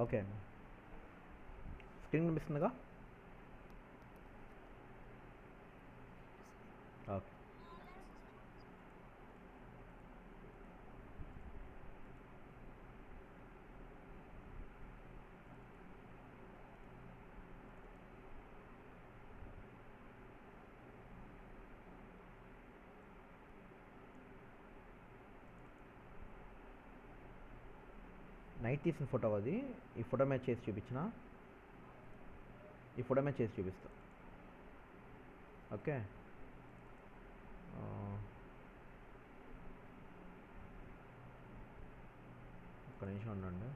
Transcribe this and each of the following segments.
Okay అండి. Screen కనిపిస్తుందిగా? Okay. Night తీసిన photo అది. ఈ ఫోటో మ్యాచ్ చేసి చూపించిన. ఈ ఫోటో మ్యాచ్ చేసి చూపిస్తా. ఓకే. ఆ, ఒక్క నిమిషం ఉండండి.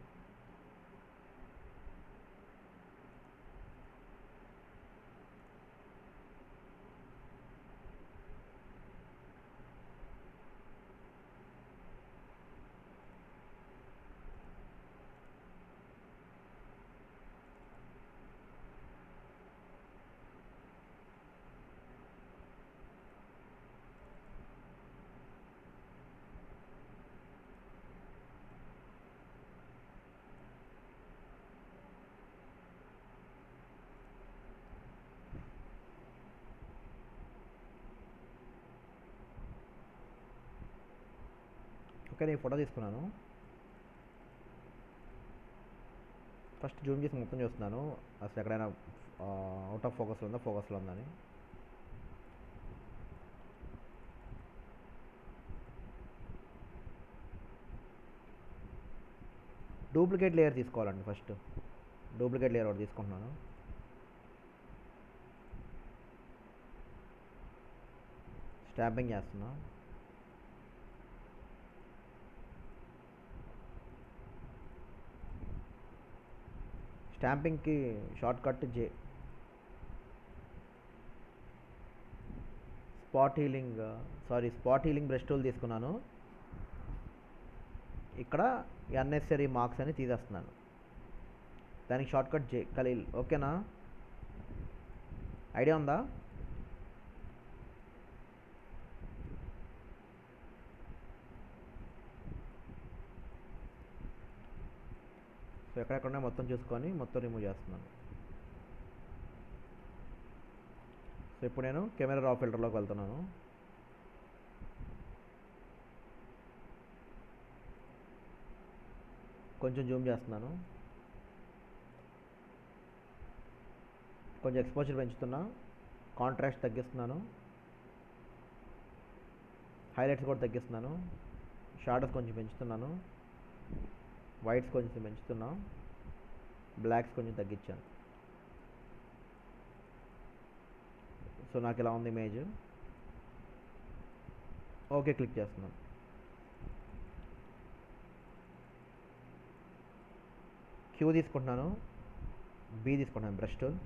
ఓకే, నేను ఫోటో తీసుకున్నాను. ఫస్ట్ జూమ్ చేసి మొత్తం చూస్తున్నాను అసలు ఎక్కడైనా అవుట్ ఆఫ్ ఫోకస్లో ఉందా, ఫోకస్లో ఉందని. డూప్లికేట్ లేయర్ తీసుకోవాలండి. ఫస్ట్ డూప్లికేట్ లేయర్ ఒకటి తీసుకుంటున్నాను. స్టాంపింగ్ చేస్తున్నా. స్టాంపింగ్కి షార్ట్ కట్ జే. స్పాట్ హీలింగ్ బ్రష్ టూల్ తీసుకున్నాను. ఇక్కడ అన్నెసరీ మార్క్స్ అని తీసేస్తున్నాను. దానికి షార్ట్ కట్ జే ఖలీల్. ఓకేనా? ఐడియా ఉందా? సో ఎక్కడెక్కడ మొత్తం చూసుకొని మొత్తం రిమూవ్ చేస్తున్నాను. సో ఇప్పుడు నేను కెమెరా రా ఫిల్టర్లోకి వెళ్తున్నాను. కొంచెం జూమ్ చేస్తున్నాను. కొంచెం ఎక్స్పోజర్ పెంచుతున్నా. కాంట్రాస్ట్ తగ్గిస్తున్నాను. హైలైట్స్ కూడా తగ్గిస్తున్నాను. షాడోస్ కొంచెం పెంచుతున్నాను. వైట్స్ కొంచెం పెంచుతున్నా. బ్లాక్స్ కొంచెం తగ్గించాను. సో నాకు ఇలా ఉంది ఇమేజ్. ఓకే క్లిక్ చేస్తున్నాను. క్యూ తీసుకుంటున్నాను. బీ తీసుకుంటున్నాను బ్రష్ టూల్.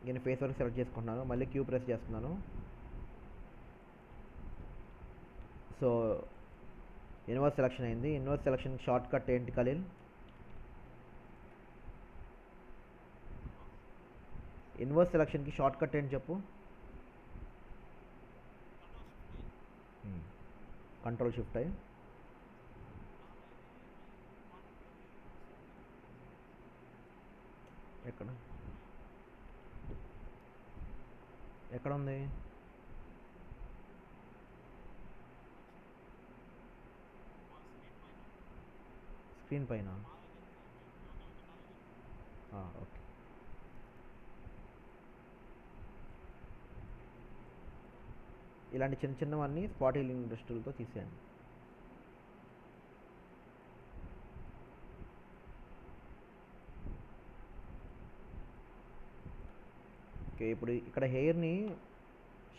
నేను ఫేస్ వరకు సెలెక్ట్ చేసుకుంటున్నాను. మళ్ళీ క్యూ ప్రెస్ చేస్తున్నాను. సో ఇన్వర్స్ సెలెక్షన్ అయింది. ఇన్వర్స్ సెలెక్షన్ షార్ట్ కట్ ఏంటి ఖలీల్? ఇన్వర్స్ సెలెక్షన్కి షార్ట్ కట్ ఏంటి చెప్పు. కంట్రోల్ షిఫ్ట్ అయ్యి ఎక్కడ ఎక్కడ ఉంది? స్క్రీన్ పైన. ఓకే. ఇలాంటి చిన్న చిన్నవన్నీ స్పాట్ హీలింగ్ బ్రష్ టూల్తో తీసేయండి. ఓకే, ఇప్పుడు ఇక్కడ హెయిర్ని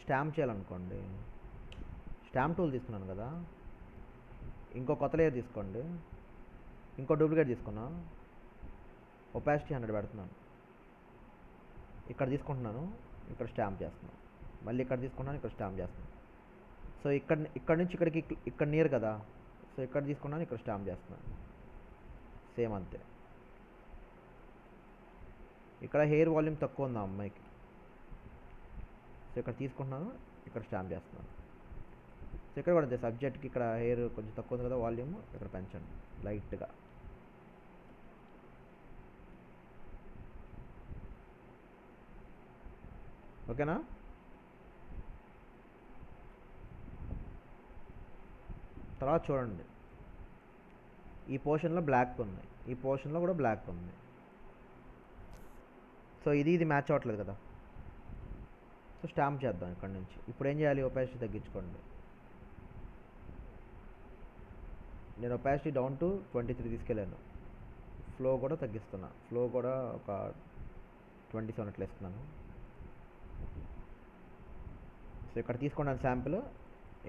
స్టాంప్ చేయాలనుకోండి. స్టాంప్ టూల్ తీసుకున్నాను కదా, ఇంకో కొత్త లేయర్ తీసుకోండి. ఇంకో డూప్లికేట్ తీసుకున్నా. ఒపాసిటీ 100 పెడుతున్నాను. ఇక్కడ తీసుకుంటున్నాను. ఇక్కడ స్టాంప్ చేస్తున్నాను. మళ్ళీ ఇక్కడ తీసుకుంటున్నాను. ఇక్కడ స్టాంప్ చేస్తున్నాను. సో ఇక్కడ నుంచి ఇక్కడికి ఇక్కడ నియర్ కదా. సో ఇక్కడ తీసుకున్నాను. ఇక్కడ స్టాంప్ చేస్తున్నాను. సేమ్ అంతే. ఇక్కడ హెయిర్ వాల్యూమ్ తక్కువ ఉంది ఆ అమ్మాయికి. సో ఇక్కడ తీసుకుంటున్నాను. ఇక్కడ స్టాంప్ చేస్తున్నాను. సో ఇక్కడ కూడా అంతే, సబ్జెక్ట్కి ఇక్కడ హెయిర్ కొంచెం తక్కువ ఉంది కదా, వాల్యూమ్ ఇక్కడ పెంచండి లైట్గా. ఓకేనా? తర్వాత చూడండి, ఈ పోర్షన్లో బ్లాక్ ఉంది, ఈ పోర్షన్లో కూడా బ్లాక్ ఉంది. సో ఇది మ్యాచ్ అవ్వట్లేదు కదా. సో స్టాంప్ చేద్దాం ఇక్కడ నుంచి. ఇప్పుడు ఏం చేయాలి, ఒపాసిటీ తగ్గించుకోండి. నేను ఒపాసిటీ డౌన్ టు 23 తీసుకెళ్ళాను. ఫ్లో కూడా తగ్గిస్తున్నా, ఫ్లో కూడా ఒక 27 అట్లా ఇస్తున్నాను. సో ఇక్కడ తీసుకున్నాను శాంపిల్,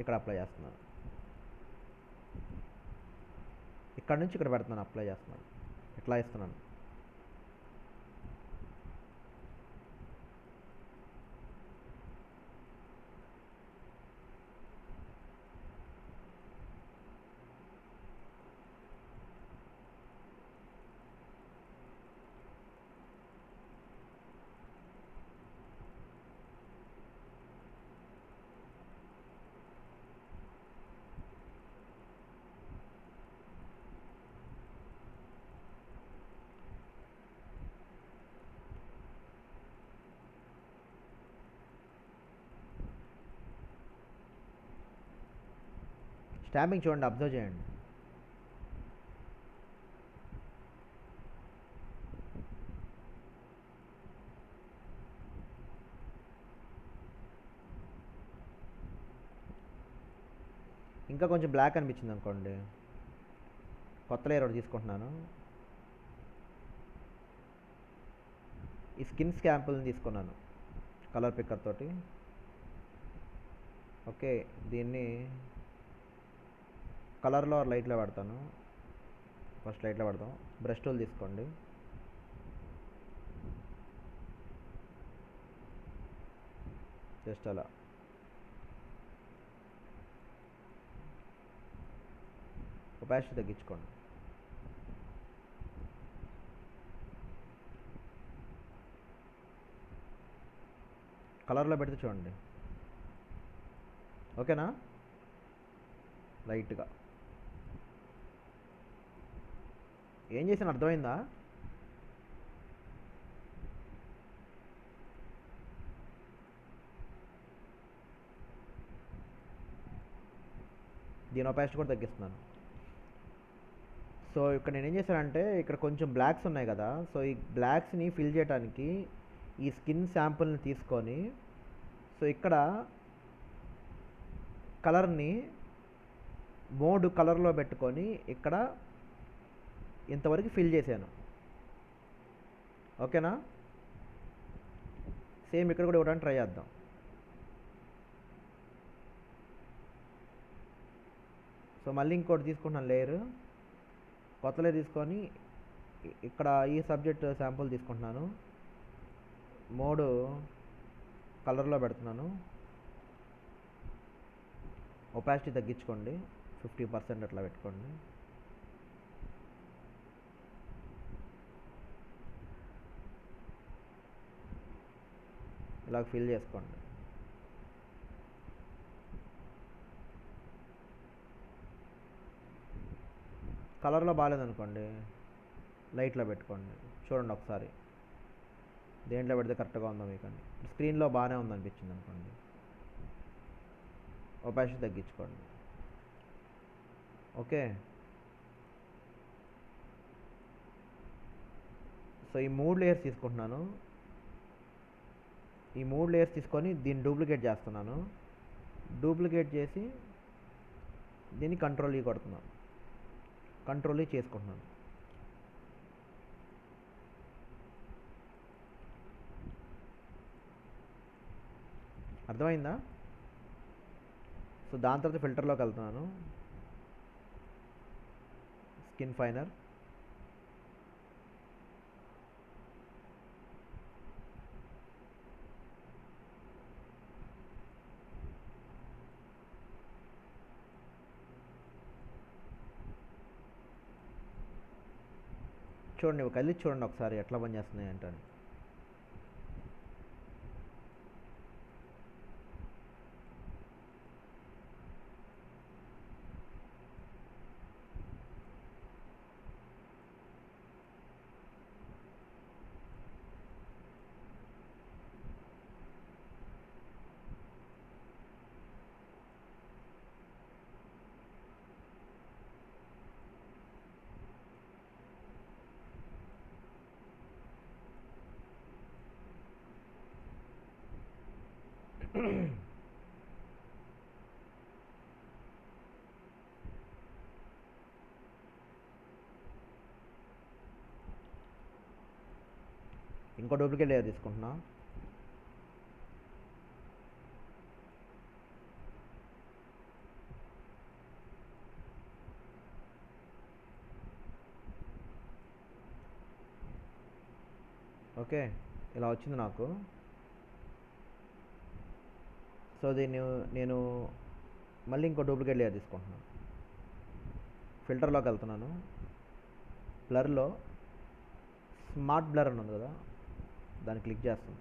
ఇక్కడ అప్లై చేస్తున్నాను. ఇక్కడ నుంచి ఇక్కడ పెడుతున్నాను, అప్లై చేస్తున్నాను, ఇట్లా ఇస్తున్నాను. స్టాంపింగ్ చూడండి, అబ్జర్వ్ చేయండి. ఇంకా కొంచెం బ్లాక్ అనిపించింది అనుకోండి, కొత్త లేయర్ ఒకటి తీసుకుంటున్నాను. ఈ స్కిన్ స్కాంపుల్ని తీసుకున్నాను కలర్ పిక్కర్ తోటి. ఓకే, దీన్ని కలర్లో లైట్లో పెడతాను. ఫస్ట్ లైట్లో పెడతాం. బ్రష్ టూల్ తీసుకోండి. జస్ట్ అలా ఒపాసిటీ తగ్గించుకోండి. కలర్లో పెడితే చూడండి. ఓకేనా? లైట్గా ఏం చేసాను అర్థమైందా? దీని ఒపాసిటీ కూడా తగ్గిస్తున్నాను. సో ఇక్కడ నేను ఏం చేశానంటే, ఇక్కడ కొంచెం బ్లాక్స్ ఉన్నాయి కదా, సో ఈ బ్లాక్స్ని ఫిల్ చేయడానికి ఈ స్కిన్ శాంపుల్ని తీసుకొని, సో ఇక్కడ కలర్ని మోడ్ కలర్లో పెట్టుకొని ఇక్కడ ఇంతవరకు ఫిల్ చేశాను. ఓకేనా? సేమ్ ఇక్కడ కూడా ఇవ్వడానికి ట్రై చేద్దాం. సో మళ్ళీ ఇంకోటి తీసుకుంటున్నాను లేయర్, కొత్త లేయర్ తీసుకొని ఇక్కడ ఈ సబ్జెక్ట్ శాంపుల్ తీసుకుంటున్నాను, మోడ్ కలర్లో పెడుతున్నాను. ఒపాసిటీ తగ్గించుకోండి, 50% అట్లా పెట్టుకోండి. ఇలా ఫిల్ చేసుకోండి. కలర్లో బాగాలేదనుకోండి, లైట్లో పెట్టుకోండి. చూడండి ఒకసారి దేంట్లో పెడితే కరెక్ట్గా ఉందో మీకండి. స్క్రీన్లో బాగానే ఉందనిపించింది అనుకోండి, ఒపాసిటీ తగ్గించుకోండి. ఓకే, సో ఈ 3 లేయర్స్ తీసుకుంటున్నాను. ఈ 3 లేయర్స్ తీసుకొని దీన్ని డూప్లికేట్ చేస్తున్నాను. డూప్లికేట్ చేసి దీన్ని కంట్రోల్ ఈ కొడుతున్నాను, కంట్రోల్ ఈ చేసుకుంటున్నాను. అర్థమైందా? సో దాని తర్వాత ఫిల్టర్లోకి వెళ్తున్నాను. స్కిన్ ఫైనర్, చూడండి, కలిసి చూడండి ఒకసారి ఎట్లా పనిచేస్తున్నాయి అంటే. ఇంకో డూప్లికేట్ లేయర్ తీసుకుంటున్నా. ఓకే, ఇలా వచ్చింది నాకు. సో దీన్ని నేను మళ్ళీ ఇంకో డూప్లికేట్ లేయర్ తీసుకుంటున్నాను. ఫిల్టర్లోకి వెళ్తున్నాను. బ్లర్లో స్మార్ట్ బ్లర్ అని ఉంది కదా, దాన్ని క్లిక్ చేస్తాను.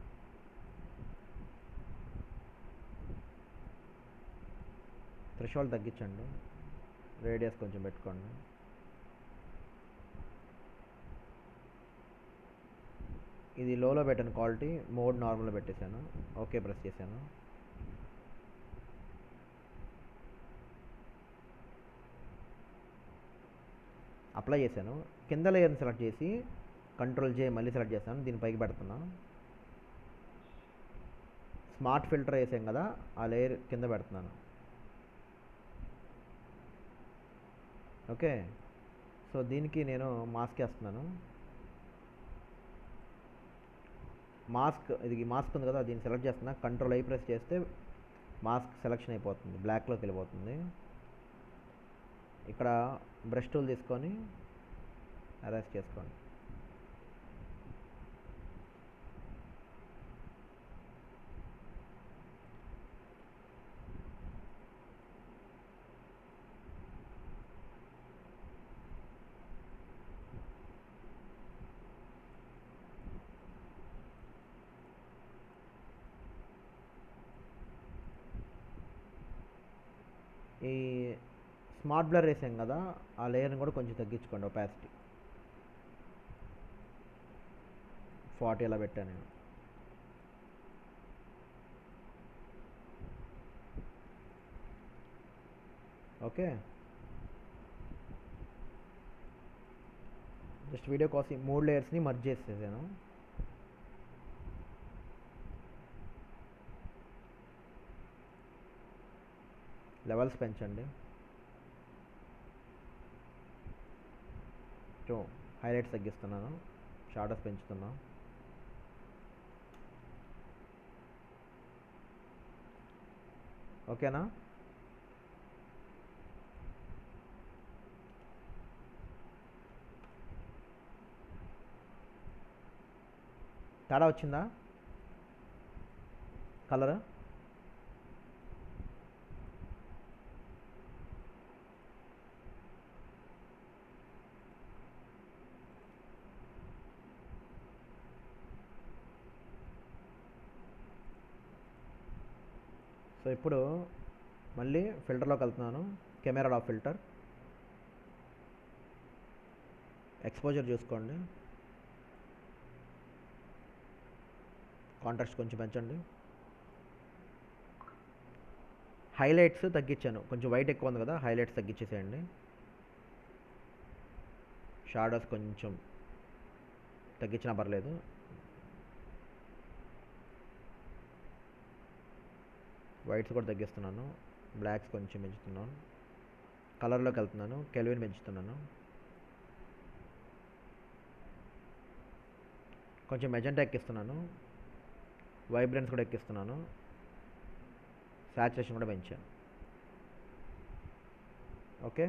థ్రెషోల్డ్ తగ్గించండి, రేడియస్ కొంచెం పెట్టుకోండి. ఇది లోలో పెట్టాను, క్వాలిటీ మోడ్ నార్మల్లో పెట్టేశాను. ఓకే ప్రెస్ చేశాను. అప్లై చేశాను. కింద లేయర్ని సెలెక్ట్ చేసి కంట్రోల్ జే మళ్ళీ సెలెక్ట్ చేశాను. దీని పైకి పెడుతున్నా. స్మార్ట్ ఫిల్టర్ వేసాం కదా, ఆ లేయర్ కింద పెడుతున్నాను. ఓకే, సో దీనికి నేను మాస్క్ వేస్తున్నాను. ఇది మాస్క్ ఉంది కదా, దీన్ని సెలెక్ట్ చేస్తున్నా. కంట్రోల్ ఐ ప్రెస్ చేస్తే మాస్క్ సెలెక్షన్ అయిపోతుంది, బ్లాక్లోకి వెళ్ళిపోతుంది. ఇక్కడ బ్రష్ టూల్ తీసుకొని అరేంజ్ చేసుకోండి. ఈ స్మార్ట్ బ్లర్ వేసాం కదా, ఆ లేయర్ని కూడా కొంచెం తగ్గించుకోండి. ఒపాసిటీ 40 అలా పెట్టాను నేను. ఓకే, జస్ట్ వీడియో కోసం 3 లేయర్స్ని మర్జ్ చేసేసాను. లెవెల్స్ పెంచండి. హైలైట్స్ తగ్గిస్తున్నాను, షాడోస్ పెంచుతున్నాను. ఓకేనా? తేడా వచ్చిందా కలర్? సో ఇప్పుడు మళ్ళీ ఫిల్టర్లోకి వెళ్తున్నాను. కెమెరా రా ఫిల్టర్, ఎక్స్పోజర్ చూసుకోండి. కాంట్రాస్ట్ కొంచెం పెంచండి. హైలైట్స్ తగ్గించాను, కొంచెం వైట్ ఎక్కువ ఉంది కదా, హైలైట్స్ తగ్గించేసేయండి. షాడోస్ కొంచెం తగ్గించినా పర్లేదు. వైట్స్ కూడా తగ్గిస్తున్నాను, బ్లాక్స్ కొంచెం పెంచుతున్నాను. కలర్లోకి వెళ్తున్నాను, కెల్విన్ పెంచుతున్నాను. కొంచెం మెజెంటా ఎక్కిస్తున్నాను, వైబ్రెన్స్ కూడా ఎక్కిస్తున్నాను, సాచురేషన్ కూడా పెంచాను. ఓకే,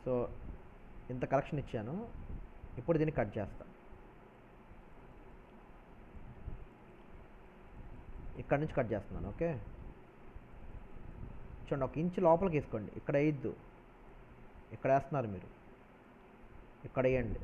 సో ఇంత కరెక్షన్ ఇచ్చాను. ఇప్పుడు దీన్ని కట్ చేస్తా. ఇక్కడ నుంచి కట్ చేస్తున్నాను. ఓకే, చూడండి, 1 ఇంచ్ లోపలికి వేసుకోండి. ఇక్కడ వేయద్దు, ఇక్కడ వేస్తున్నారు మీరు, ఇక్కడ వేయండి.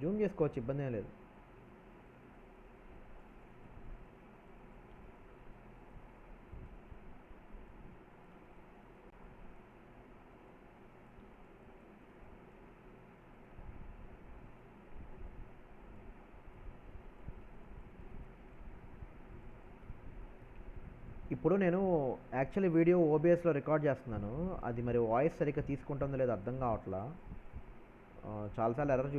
జూమ్ చేసుకోవచ్చు, ఇబ్బంది ఏం లేదు. ఇప్పుడు నేను యాక్చువల్లీ వీడియో ఓబిఎస్లో రికార్డ్ చేస్తున్నాను. అది మరి వాయిస్ సరిగ్గా తీసుకుంటుందో లేదో అర్థం కావట్లా. చాలాసార్లు ఎర్రర్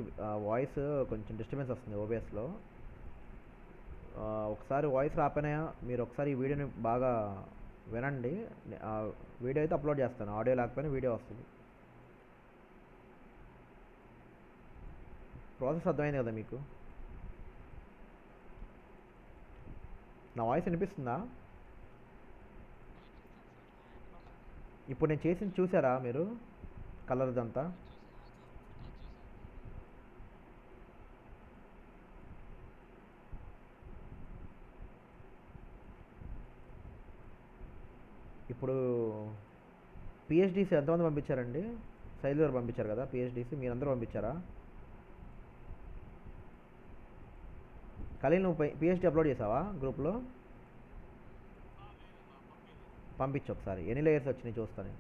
వాయిస్ కొంచెం డిస్టర్బెన్స్ వస్తుంది ఓబిఎస్లో. ఒకసారి వాయిస్ రాపోయినా మీరు ఒకసారి ఈ వీడియోని బాగా వినండి. వీడియో అయితే అప్లోడ్ చేస్తాను, ఆడియో లేకపోయినా వీడియో వస్తుంది. ప్రాసెస్ అర్థమైంది కదా మీకు? నా వాయిస్ వినిపిస్తుందా? ఇప్పుడు నేను చేసింది చూసారా మీరు? కలర్దంతా ఇప్పుడు పిహెచ్డిసి ఎంతమంది పంపించారండి? శైలు గారు పంపించారు కదా పిహెచ్డిసి, మీరందరూ పంపించారా? ఖలీల్, నువ్వు పిహెచ్డి అప్లోడ్ చేసావా గ్రూప్లో? పంపించు ఒకసారి, ఎన్ని లేయర్స్ వచ్చినాయి చూస్తాను.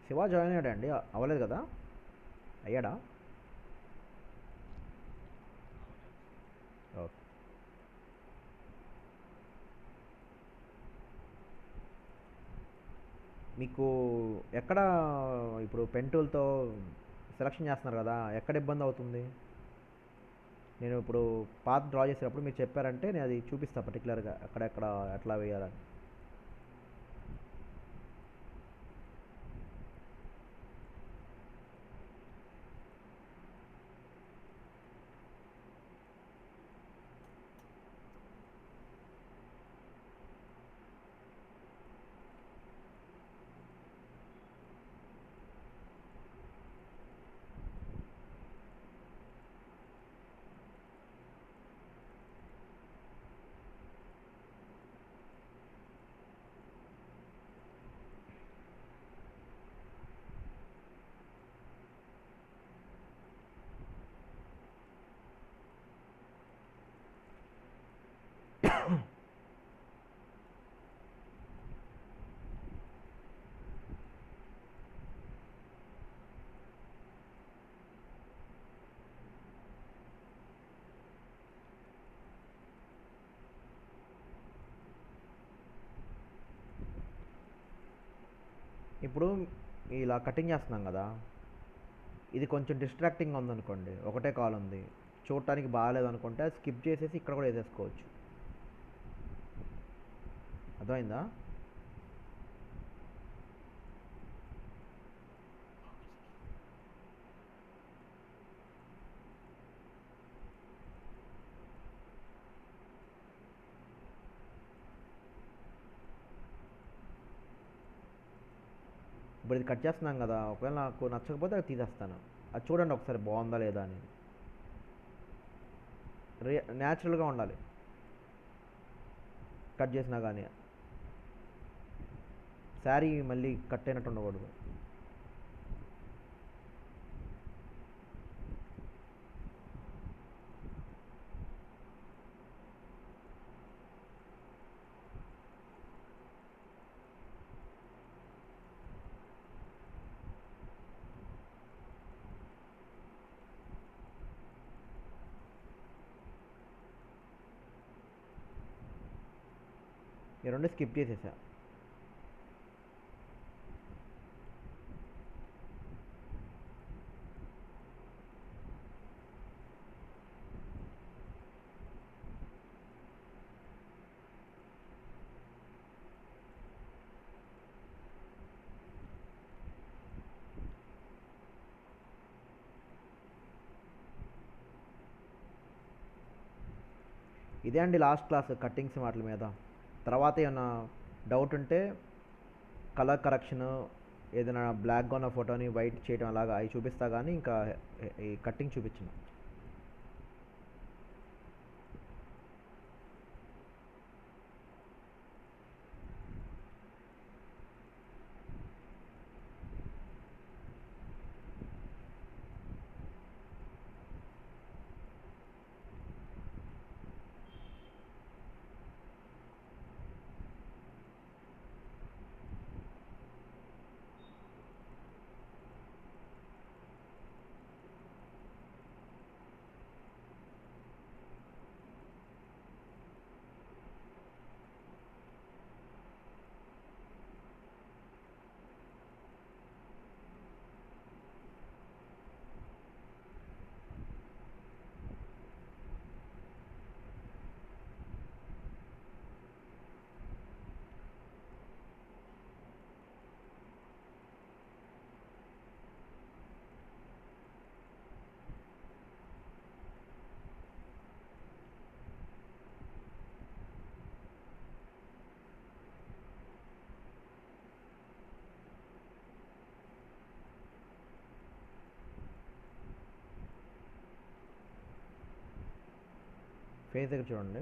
శివ జాయిన్ అయ్యాడా అండి? అవ్వలేదు కదా? అయ్యాడా? ఓకే. మీకు ఎక్కడ ఇప్పుడు పెన్ టూల్తో సెలక్షన్ చేస్తున్నారు కదా, ఎక్కడ ఇబ్బంది అవుతుంది? నేను ఇప్పుడు పాత్ డ్రా చేసేటప్పుడు మీరు చెప్పారంటే నేను అది చూపిస్తాను పర్టికులర్గా ఎక్కడెక్కడ ఎట్లా వేయాలని. ఇప్పుడు ఇలా కటింగ్ చేస్తున్నాం కదా, ఇది కొంచెం డిస్ట్రాక్టింగ్గా ఉందనుకోండి, ఒకటే కాల్ ఉంది, చూడటానికి బాగాలేదు అనుకుంటే అది స్కిప్ చేసేసి ఇక్కడ కూడా వేసేసుకోవచ్చు. అర్థమైందా? ఇప్పుడు ఇది కట్ చేస్తున్నాం కదా, ఒకవేళ నాకు నచ్చకపోతే అది తీసేస్తాను. అది చూడండి ఒకసారి బాగుందా లేదా అని. న్యాచురల్గా ఉండాలి కట్ చేసినా కానీ. శారీ మళ్ళీ కట్ అయినట్టు ఉండకూడదు. ఈ రెండు స్కిప్ చేసేసా. ఇదే అండి లాస్ట్ క్లాస్ కట్టింగ్స్ వాటి మీద. తర్వాత ఏమన్నా డౌట్ ఉంటే కలర్ కరెక్షన్, ఏదైనా బ్లాక్గా ఉన్న ఫోటోని వైట్ చేయడం అలాగా అవి చూపిస్తా, కానీ ఇంకా ఈ కట్టింగ్ చూపించను. ఫేస్ దగ్గర చూడండి.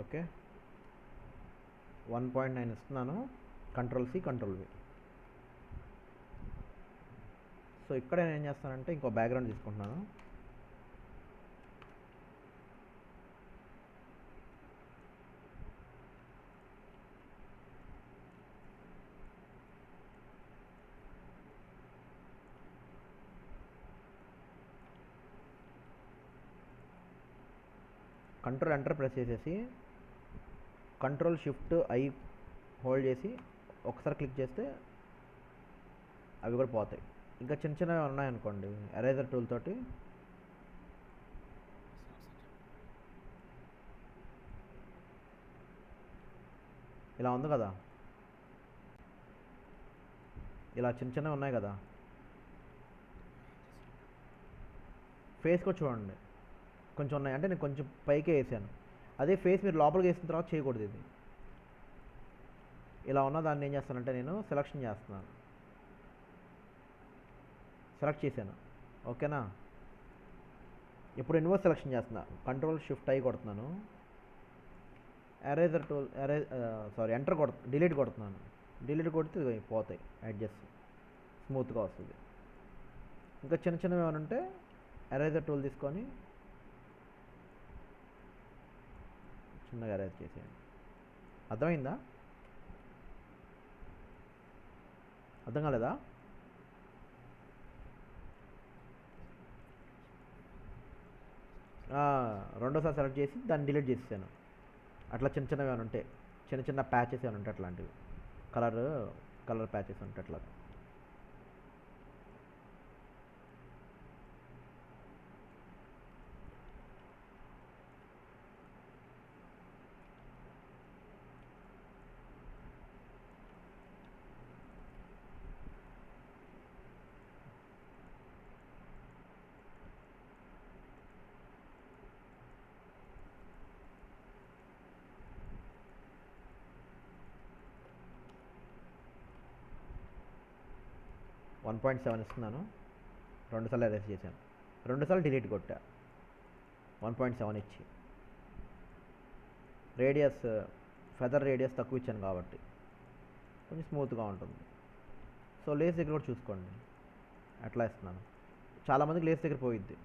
ఓకే, 1.9 ఇస్తున్నాను. కంట్రోల్-C కంట్రోల్-V. సో ఇక్కడ నేను ఏం చేస్తానంటే ఇంకో బ్యాక్గ్రౌండ్ తీసుకుంటున్నాను. కంట్రోల్ ఎంటర్ ప్రెస్ చేసేసి Ctrl+Shift+I హోల్డ్ చేసి ఒకసారి క్లిక్ చేస్తే అవి కూడా పోతాయి. ఇంకా చిన్న చిన్నవి ఉన్నాయనుకోండి ఎరేజర్ టూల్ తోటి ఇలా ఉంది కదా, ఇలా చిన్న చిన్నవి ఉన్నాయి కదా, ఫేస్ కూడా చూడండి కొంచెం ఉన్నాయి. అంటే నేను కొంచెం పైకే వేసాను. అదే ఫేస్ మీరు లోపలికి వేసిన తర్వాత చేయకూడదు. ఇది ఇలా ఉన్న దాన్ని ఏం చేస్తానంటే నేను సెలక్షన్ చేస్తున్నాను. సెలెక్ట్ చేశాను, ఓకేనా. ఇప్పుడు ఇన్వర్స్ సెలెక్షన్ చేస్తున్నా, కంట్రోల్ షిఫ్ట్ అయ్యి కొడుతున్నాను. ఎరేజర్ టూల్ ఎంటర్ డిలీట్ కొడుతున్నాను. డిలీట్ కొడితే ఇదిగో పోతాయి ఎడ్జెస్, స్మూత్గా వస్తుంది. ఇంకా చిన్న చిన్నవి ఏమైనా ఉంటే ఎరేజర్ టూల్ తీసుకొని చిన్నగా ఎరేజ్ చేసేయండి. అర్థమైందా? అర్థం కాలేదా? రెండోసారి సెలెక్ట్ చేసి దాన్ని డిలీట్ చేసేసాను. అట్లా చిన్న చిన్నవి ఏమైనా ఉంటాయి, చిన్న చిన్న ప్యాచెస్ ఏమైనా ఉంటాయి, అట్లాంటివి కలర్ ప్యాచెస్ ఉంటాయి అట్లా. వన్ 1.7 ఇస్తున్నాను. రెండుసార్లు ఎరేజ్ చేశాను, రెండుసార్లు డిలీట్ కొట్టా. 1.7 ఇచ్చి రేడియస్, ఫెదర్ రేడియస్ తక్కువ ఇచ్చాను కాబట్టి కొంచెం స్మూత్గా ఉంటుంది. సో లేస్ దగ్గర కూడా చూసుకోండి, అట్లా ఇస్తున్నాను. చాలామందికి లేస్ దగ్గర పోయిద్ది.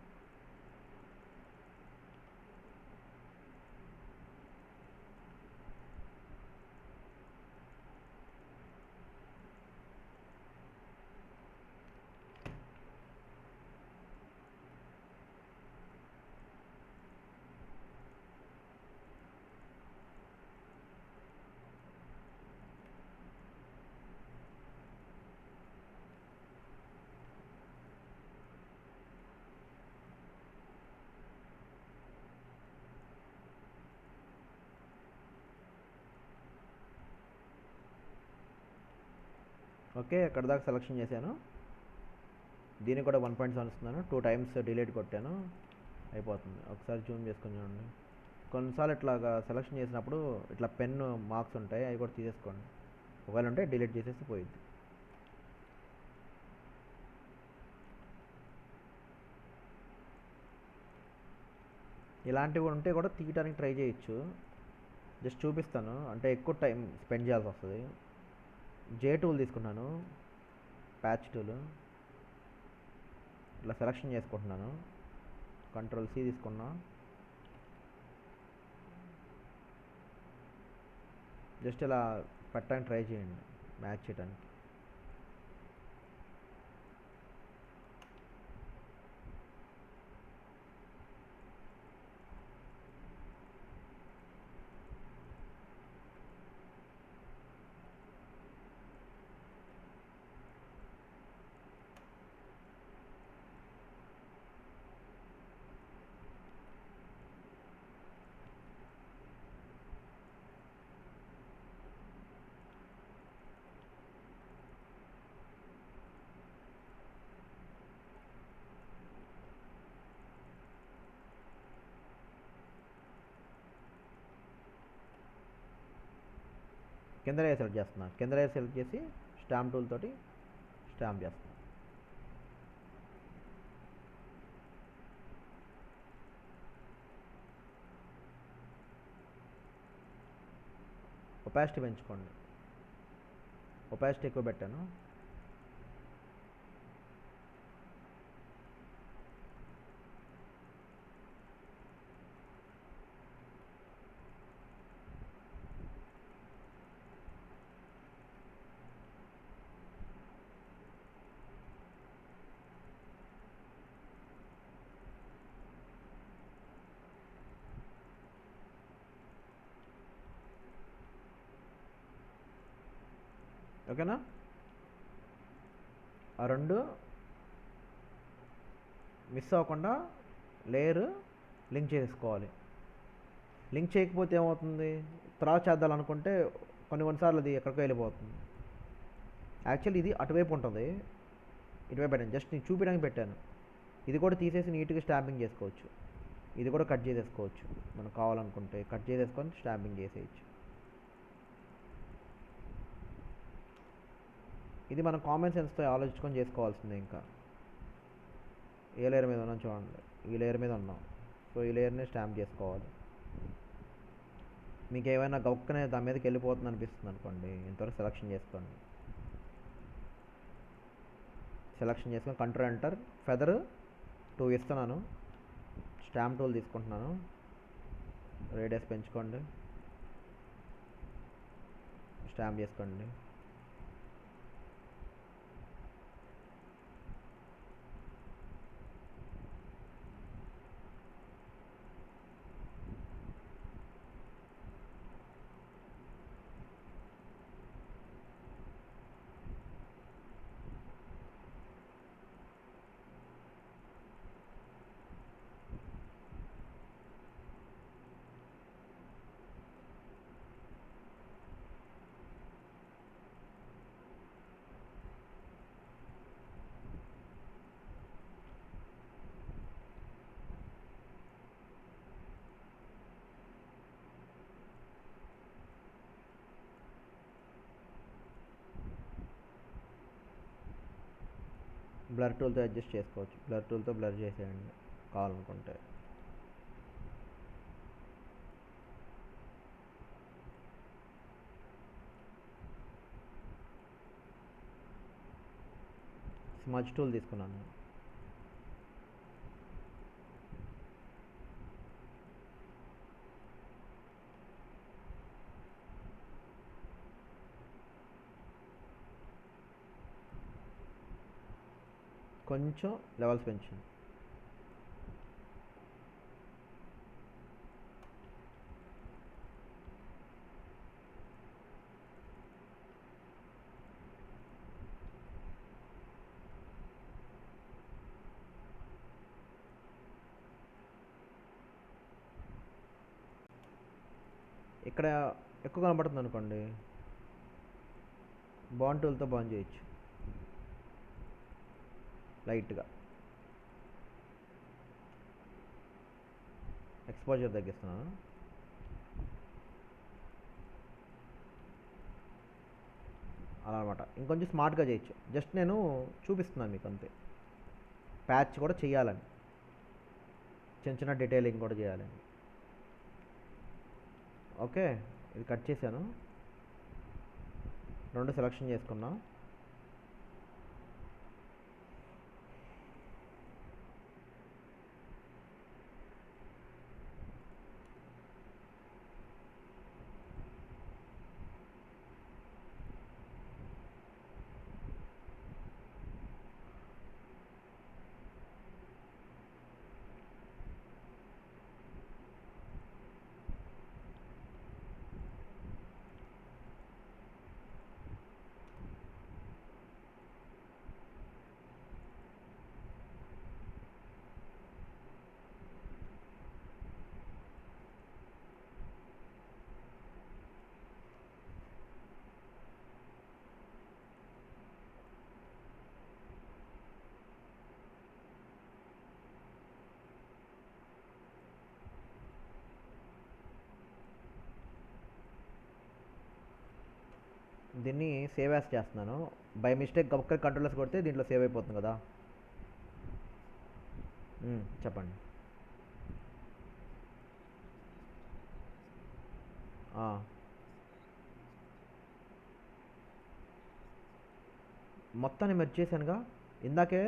ఓకే, ఎక్కడ దాకా సెలెక్షన్ చేశాను. దీనికి కూడా 1.7 ఇస్తున్నాను. 2 టైమ్స్ డిలీట్ కొట్టాను, అయిపోతుంది. ఒకసారి జూమ్ చేసుకొని చూడండి. కొన్నిసార్లు ఇట్లాగా సెలెక్షన్ చేసినప్పుడు ఇట్లా పెన్ను మార్క్స్ ఉంటాయి, అవి కూడా తీసేసుకోండి. ఒకవేళ ఉంటే డిలీట్ చేసేసి పోయిద్ది. ఇలాంటివి ఉంటే కూడా తీయడానికి ట్రై చేయొచ్చు. జస్ట్ చూపిస్తాను, అంటే ఎక్కువ టైం స్పెండ్ చేయాల్సి వస్తుంది. జే టూల్ తీసుకున్నాను, ప్యాచ్ టూల్ ఇట్లా సెలెక్షన్ చేసుకుంటున్నాను. కంట్రోల్ సి తీసుకున్నా. జస్ట్ ఇలా పెట్టడానికి ట్రై చేయండి, మ్యాచ్ చేయడానికి. కింద లేయర్ సెలెక్ట్ చేస్తున్నా. కింద లేయర్ సెలెక్ట్ చేసి స్టాంప్ టూల్ తోటి స్టాంప్ చేస్తున్నా. ఒపాసిటీ పెంచుకోండి, ఒపాసిటీ ఎక్కువ పెట్టాను. ఓకేనా? ఆ రెండు మిస్ అవ్వకుండా లేయర్ లింక్ చేసుకోవాలి. లింక్ చేయకపోతే ఏమవుతుంది, తర్వాత చేద్దామనుకుంటే కొన్నిసార్లు అది ఎక్కడికో వెళ్ళిపోతుంది. యాక్చువల్లీ ఇది అటువైపు ఉంటుంది, ఇటువైపు పెట్టాను, జస్ట్ నేను చూపించడానికి పెట్టాను. ఇది కూడా తీసేసి నీట్గా స్టాంపింగ్ చేసుకోవచ్చు. ఇది కూడా కట్ చేసేసుకోవచ్చు, మనకు కావాలనుకుంటే కట్ చేసేసుకొని స్టాంపింగ్ చేసేయచ్చు. ఇది మనం కామన్ సెన్స్తో ఆలోచించుకొని చేసుకోవాల్సిందే. ఇంకా ఏ లేయర్ మీద ఉన్నాం చూడండి, ఈ లేయర్ మీద ఉన్నాం. సో ఈ లేయర్ని స్టాంప్ చేసుకోవాలి. మీకు ఏమైనా గొక్కనే దాని మీదకి వెళ్ళిపోతుంది అనిపిస్తుంది అనుకోండి, ఇంతవరకు సెలక్షన్ చేసుకోండి. సెలక్షన్ చేసుకొని కంట్రోల్ ఎంటర్, ఫెదర్ 2 ఇస్తున్నాను, స్టాంప్ టూల్ తీసుకుంటున్నాను, రేడియస్ పెంచుకోండి, స్టాంప్ చేసుకోండి. బ్లర్ టూల్తో అడ్జస్ట్ చేసుకోవచ్చు, బ్లర్ టూల్తో బ్లర్ చేసేయండి కావాలనుకుంటే. స్మజ్ టూల్ తీసుకున్నాను, కొంచెం లెవెల్స్ పెంచింది. ఇక్కడ ఎక్కువ కనపడుతుంది అనుకోండి, బాండ్ టూల్తో బాండ్ చేయొచ్చు లైట్గా. ఎక్స్పోజర్ తగ్గిస్తున్నాను, అలా అనమాట. ఇంకొంచెం స్మార్ట్గా చేయొచ్చు, జస్ట్ నేను చూపిస్తున్నాను మీకు అంతే. ప్యాచ్ కూడా చేయాలని, చిన్న చిన్న డీటెయిలింగ్ కూడా చేయాలని. ఓకే, ఇది కట్ చేశాను, 2 సెలెక్షన్ చేసుకున్నా. దీన్ని సేవ్ యాస్ చేస్తున్నాను. బై మిస్టేక్ ఒక్క కంట్రోలర్స్ కొడితే దీంట్లో సేవ్ అయిపోతుంది కదా. చెప్పండి. మొత్తాన్ని మెర్జ్ చేశానుగా, ఇందాకే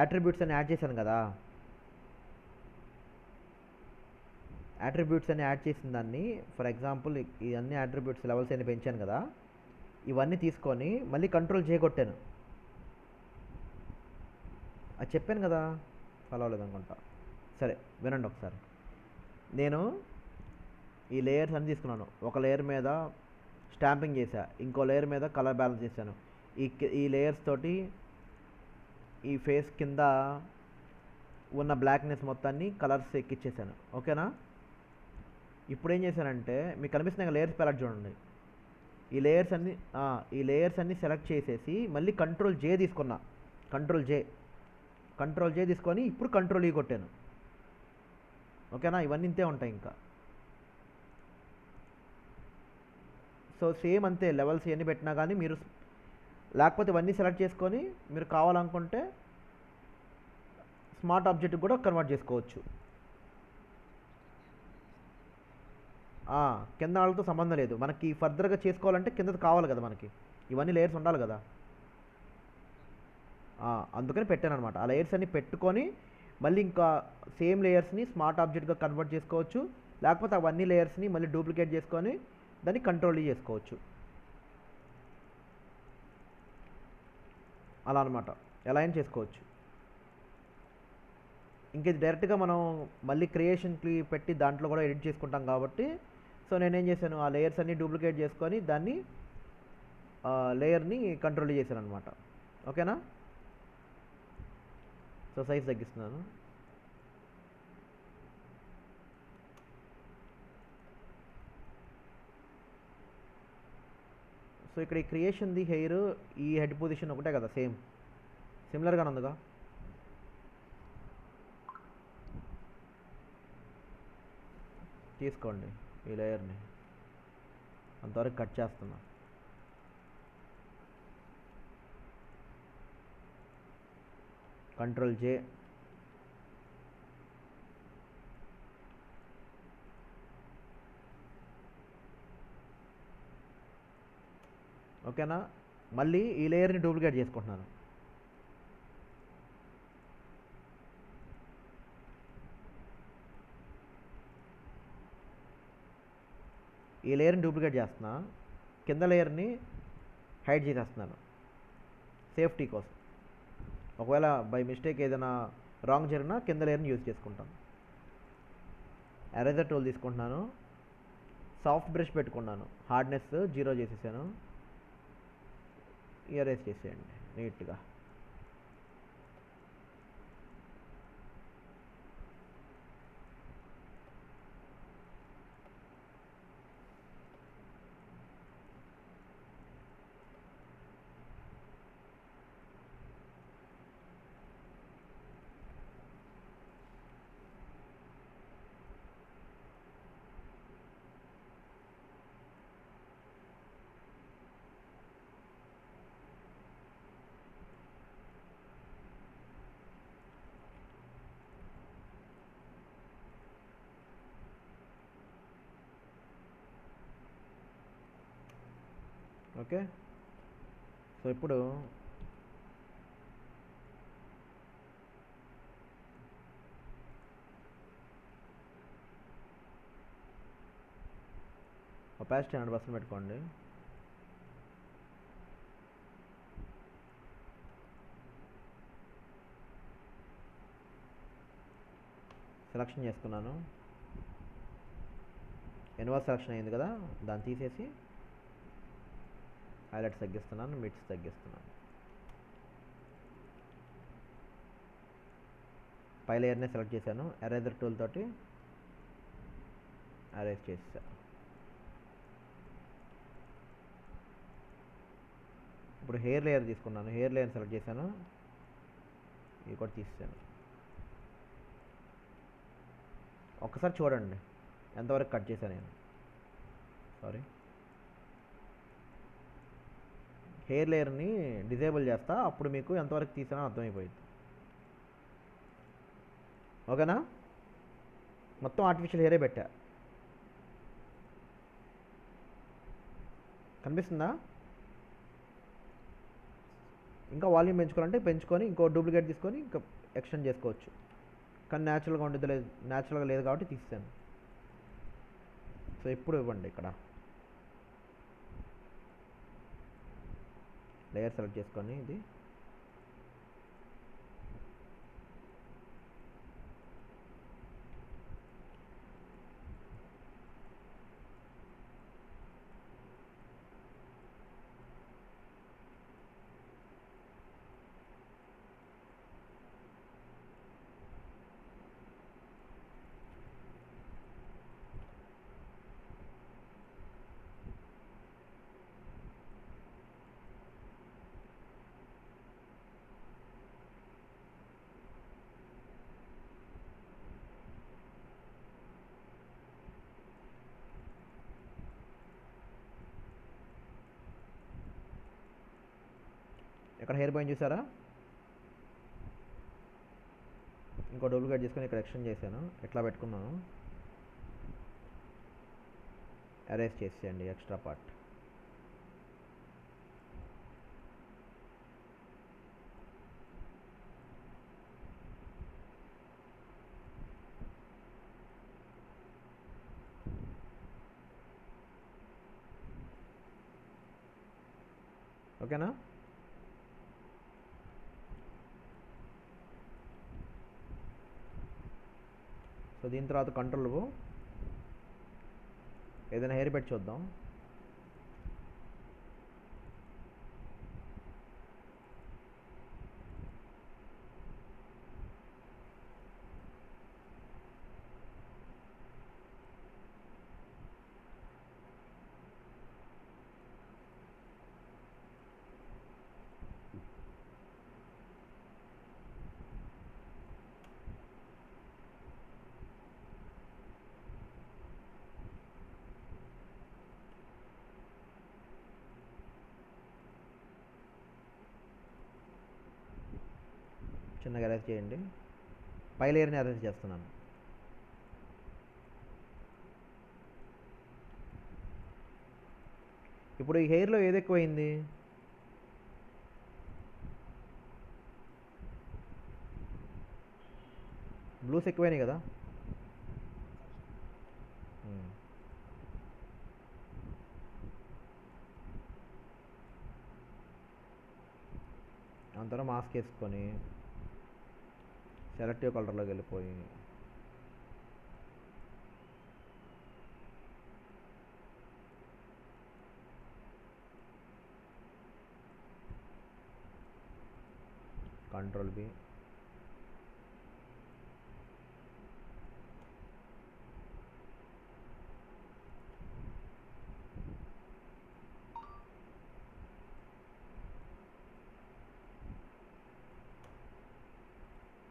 యాట్రిబ్యూట్స్ అని యాడ్ చేశాను కదా. యాట్రిబ్యూట్స్ అని యాడ్ చేసిన దాన్ని, ఫర్ ఎగ్జాంపుల్ ఇవన్నీ యాట్రిబ్యూట్స్ లెవెల్స్ అని పెంచాను కదా, ఇవన్నీ తీసుకొని మళ్ళీ కంట్రోల్ చేయగొట్టాను. అది చెప్పాను కదా, ఫాలో అవ్వలేదు అనుకుంటా. సరే వినండి ఒకసారి. నేను ఈ లేయర్స్ అన్నీ తీసుకున్నాను, ఒక లేయర్ మీద స్టాంపింగ్ చేశా, ఇంకో లేయర్ మీద కలర్ బ్యాలెన్స్ చేశాను. ఈ లేయర్స్ తోటి ఈ ఫేస్ కింద ఉన్న బ్లాక్నెస్ మొత్తాన్ని కలర్స్ ఎక్కిచ్చేసాను. ఓకేనా? ఇప్పుడు ఏం చేశానంటే మీకు కనిపిస్తున్నాయి లేయర్స్ ప్యాలెట్ చూడండి. ఈ లేయర్స్ అన్నీ సెలెక్ట్ చేసేసి మళ్ళీ కంట్రోల్ జే తీసుకున్నా. కంట్రోల్ జే తీసుకొని ఇప్పుడు కంట్రోల్ ఈ కొట్టాను. ఓకేనా? ఇవన్నీ ఇంతే ఉంటాయి ఇంకా. సో సేమ్ అంతే లెవెల్స్ ఎన్ని పెట్టినా కానీ మీరు, లేకపోతే ఇవన్నీ సెలెక్ట్ చేసుకొని మీరు కావాలనుకుంటే స్మార్ట్ ఆబ్జెక్ట్ కూడా కన్వర్ట్ చేసుకోవచ్చు. కింద వాళ్ళతో సంబంధం లేదు. మనకి ఫర్దర్గా చేసుకోవాలంటే కిందది కావాలి కదా మనకి, ఇవన్నీ లేయర్స్ ఉండాలి కదా. అందుకని పెట్టాను అనమాట. ఆ లేయర్స్ అన్ని పెట్టుకొని మళ్ళీ ఇంకా సేమ్ లేయర్స్ని స్మార్ట్ ఆబ్జెక్ట్గా కన్వర్ట్ చేసుకోవచ్చు, లేకపోతే అవన్నీ లేయర్స్ని మళ్ళీ డూప్లికేట్ చేసుకొని దాన్ని కంట్రోల్ చేసుకోవచ్చు. అలా అనమాట, ఎలా అయినా చేసుకోవచ్చు. ఇంక ఇది డైరెక్ట్గా మనం మళ్ళీ క్రియేషన్కి పెట్టి దాంట్లో కూడా ఎడిట్ చేసుకుంటాం కాబట్టి, సో నేనేం చేశాను, ఆ లేయర్స్ అన్నీ డూప్లికేట్ చేసుకొని దాన్ని లేయర్ని కంట్రోల్ చేశాను అనమాట. ఓకేనా? So size తగ్గిస్తున్నాను. సో ఇక్కడ ఈ క్రియేషన్ది హెయిర్ ఈ హెడ్ పొజిషన్ ఒకటే కదా, సిమిలర్గానే ఉందిగా. తీసుకోండి ఈ లేయర్ని, అంతవరకు కట్ చేస్తున్నా. కంట్రోల్ జే. ఓకేనా? మళ్ళీ ఈ లేయర్ని డూప్లికేట్ చేసుకుంటున్నాను. ఈ లేయర్ని డూప్లికేట్ చేస్తున్నా, కింద లేయర్ని హైడ్ చేసేస్తున్నాను సేఫ్టీ కోసం. ఒకవేళ బై మిస్టేక్ ఏదైనా రాంగ్ జరిగినా కింద లేయర్ని యూజ్ చేసుకుంటాను. ఎరేజర్ టూల్ తీసుకుంటున్నాను, సాఫ్ట్ బ్రష్ పెట్టుకున్నాను, హార్డ్నెస్ 0 చేసేసాను. ఎరేజ్ చేసేయండి నీట్గా. ఓకే. సో ఇప్పుడు ఒపాసిటీ 100% పెట్టుకోండి. సెలక్షన్ చేసుకున్నాను, ఎన్వర్స్ సెలక్షన్ అయింది కదా, దాన్ని తీసేసి హైలైట్స్ తగ్గిస్తున్నాను, మిడ్స్ తగ్గిస్తున్నాను. పై లేయర్నే సెలెక్ట్ చేశాను, ఎరేజర్ టూల్ తోటి ఎరేజ్ చేసేసాను. ఇప్పుడు హెయిర్ లేయర్ తీసుకున్నాను, హెయిర్ లేయర్ సెలెక్ట్ చేశాను, ఇది కూడా తీసాను. ఒక్కసారి చూడండి ఎంతవరకు కట్ చేశాను నేను. సారీ, హెయిర్ లేయర్ని డిజేబుల్ చేస్తా, అప్పుడు మీకు ఎంతవరకు తీసానో అర్థమైపోయింది. ఓకేనా? మొత్తం ఆర్టిఫిషియల్ హెయిరే పెట్టా. కనిపిస్తుందా? ఇంకా వాల్యూమ్ పెంచుకోవాలంటే పెంచుకొని ఇంకో డూప్లికేట్ తీసుకొని ఇంకా ఎక్స్టెండ్ చేసుకోవచ్చు. కానీ న్యాచురల్గా ఉండదు, లేదు, న్యాచురల్గా లేదు కాబట్టి తీసాను. సో ఇప్పుడు ఇవ్వండి, ఇక్కడ లేయర్ సెలెక్ట్ చేసుకొని ఇది ఇక్కడ హెయిర్ పోయింది చూసారా? ఇంకో డూప్లికేట్ తీసుకొని ఇక్కడ ఎక్స్టెండ్ చేశాను, ఎట్లా పెట్టుకున్నాను. అరేస్ చేసేయండి ఎక్స్ట్రా పార్ట్. ఓకేనా? సో దీని తర్వాత కంట్రోల్ ఏదైనా హెయిర్ పెట్టి చూద్దాం. చిన్నగా అరేంజ్ చేయండి. పై లేయర్ని అరేంజ్ చేస్తున్నాను. ఇప్పుడు ఈ హెయిర్లో ఏది ఎక్కువైంది? బ్లూస్ ఎక్కువైనాయి కదా. అంతలో మాస్క్ వేసుకొని సెలెక్టివ్ కలర్లోకి వెళ్ళిపోయి కంట్రోల్ బి,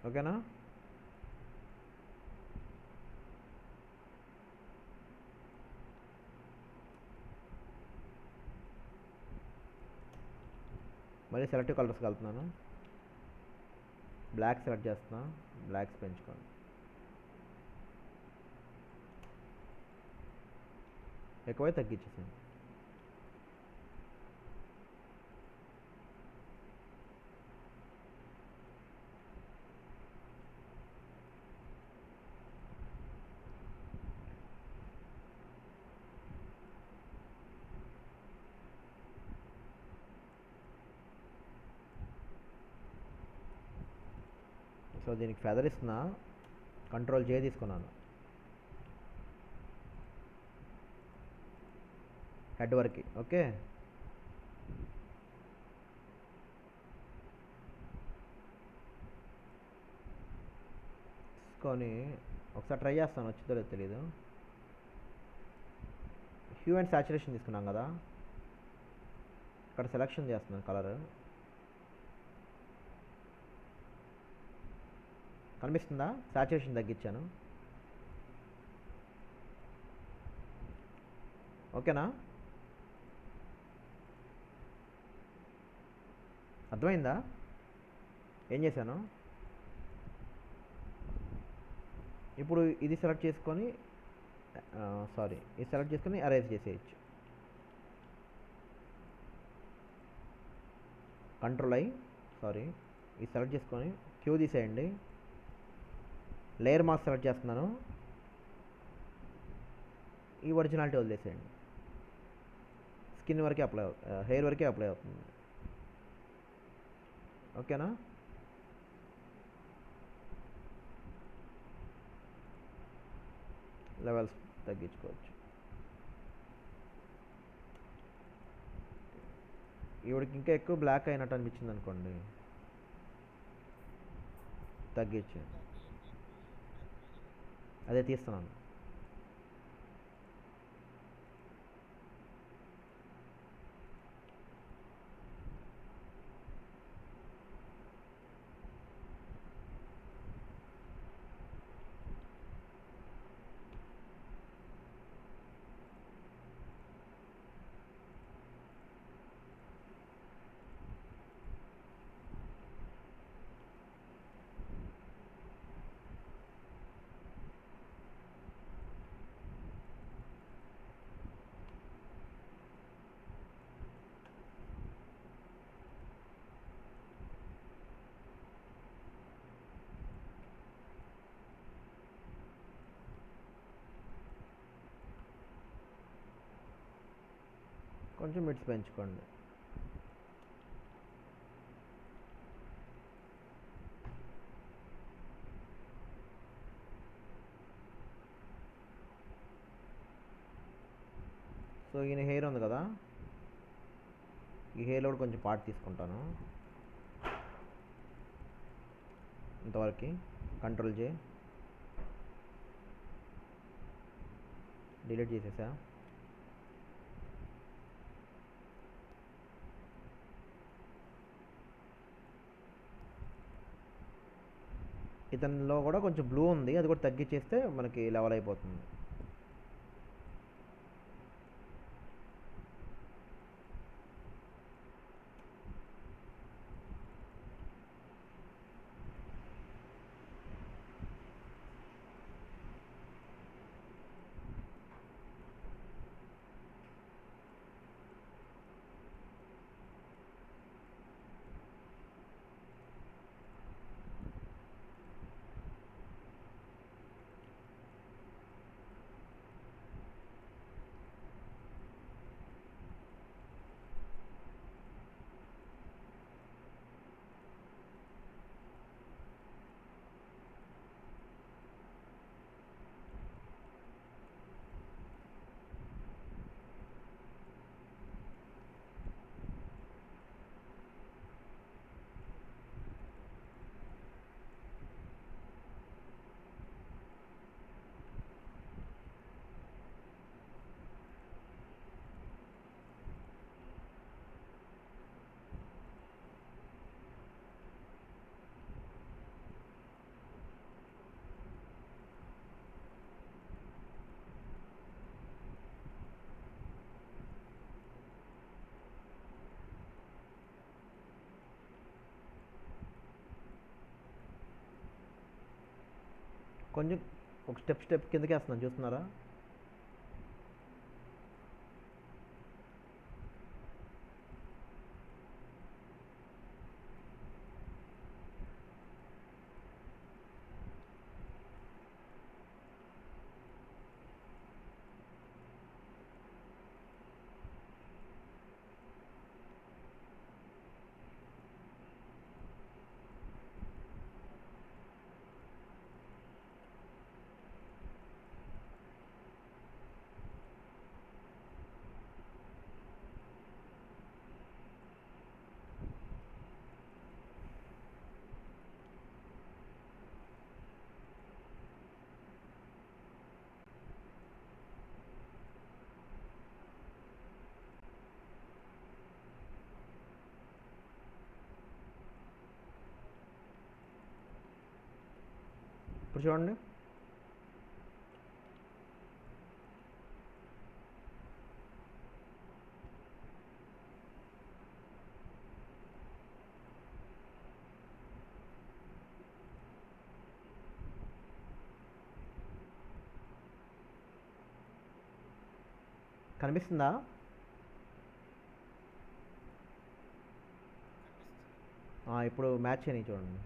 ఓకేనా? మళ్ళీ సెలెక్టివ్ కలర్స్ కలుపుతున్నాను. బ్లాక్ సెలెక్ట్ చేస్తున్నా, బ్లాక్స్ పెంచుకోండి. ఎక్కువై తగ్గించేసాను. సో దీనికి ఫెదర్ ఇస్తున్నా, కంట్రోల్ జే తీసుకున్నాను. హెడ్ వరకు ఓకే. తీసుకొని ఒకసారి ట్రై చేస్తాను, వచ్చిందో లేదో తెలీదు. హ్యూ అండ్ సాచురేషన్ తీసుకున్నాం కదా, ఇక్కడ సెలెక్షన్ చేస్తున్నాను కలర్. కనిపిస్తుందా? సాచురేషన్ తగ్గించాను. ఓకేనా? అర్థమైందా ఏం చేశాను? ఇప్పుడు ఇది సెలెక్ట్ చేసుకొని ఇది సెలెక్ట్ చేసుకొని అరేంజ్ చేసేయచ్చు. కంట్రోల్ ఇది సెలెక్ట్ చేసుకొని క్యూ తీసేయండి. లేయర్ మాస్క్ సెలెక్ట్ చేస్తున్నాను. ఈ ఒరిజినాలిటీ వదిలేసేయండి. స్కిన్ వరకే అప్లై హెయిర్ వరకే అప్లై అవుతుంది. ఓకేనా? లెవెల్స్ తగ్గించుకోవచ్చు. ఈవిడికి ఇంకా ఎక్కువ బ్లాక్ అయినట్టు అనిపించింది అనుకోండి, తగ్గించి అదే తీస్తున్నాను. కొంచెం మిడ్స్ పెంచుకోండి. సో ఈయన హెయిర్ ఉంది కదా, ఈ హెయిర్లో కూడా కొంచెం పార్ట్ తీసుకుంటాను. ఇంతవరకు కంట్రోల్ చేయి, డిలీట్ చేసేసా. ఇతనిలో కూడా కొంచెం బ్లూ ఉంది, అది కూడా తగ్గించేస్తే మనకి లెవెల్ అయిపోతుంది. కొంచెం ఒక స్టెప్ కిందకి వేస్తున్నాను, చూస్తున్నారా? ఇప్పుడు చూడండి, కనిపిస్తుందా? ఇప్పుడు మ్యాచ్ చేయని చూడండి.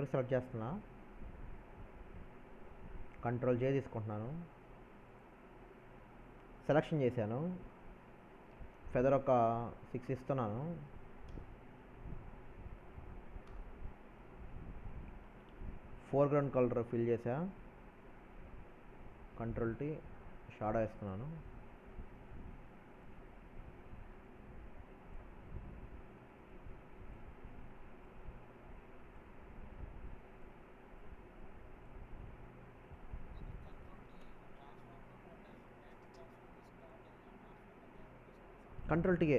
లేయర్ సెలెక్ట్ చేస్తున్నా, కంట్రోల్ జే తీసుకుంటున్నాను, సెలెక్షన్ చేశాను, ఫెదర్ ఒక 6 ఇస్తున్నాను, ఫోర్గ్రౌండ్ కలర్ ఫిల్ చేసా, కంట్రోల్ టీ, షాడో వేస్తున్నాను. Control TA,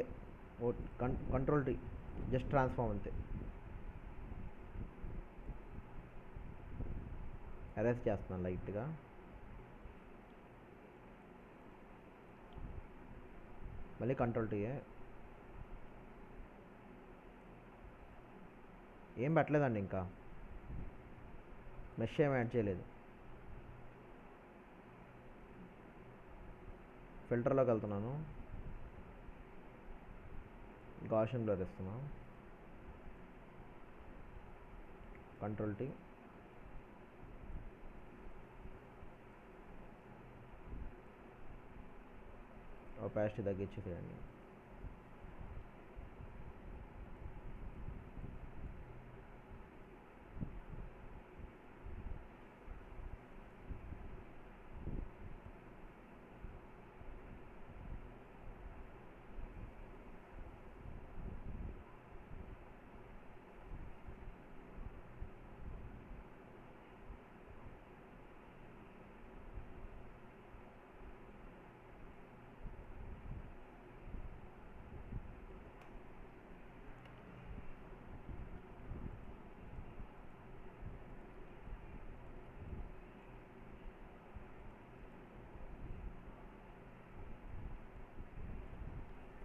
control tea, just transform అంతే. ఎరేస్ చేస్తున్నాను లైట్గా. మళ్ళీ కంట్రోల్ టీఏ. ఏం పెట్టలేదండి, ఇంకా మెష్ ఏం యాడ్ చేయలేదు. ఫిల్టర్లోకి వెళ్తున్నాను, గాషియన్ బ్లర్ ఇస్తున్నాం, కంట్రోల్ టీ, ఒపాసిటీ తగ్గించేసేయండి.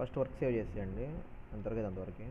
ఫస్ట్ వర్క్ సేవ్ చేసేయండి, అంతవరకు అంతవరకు.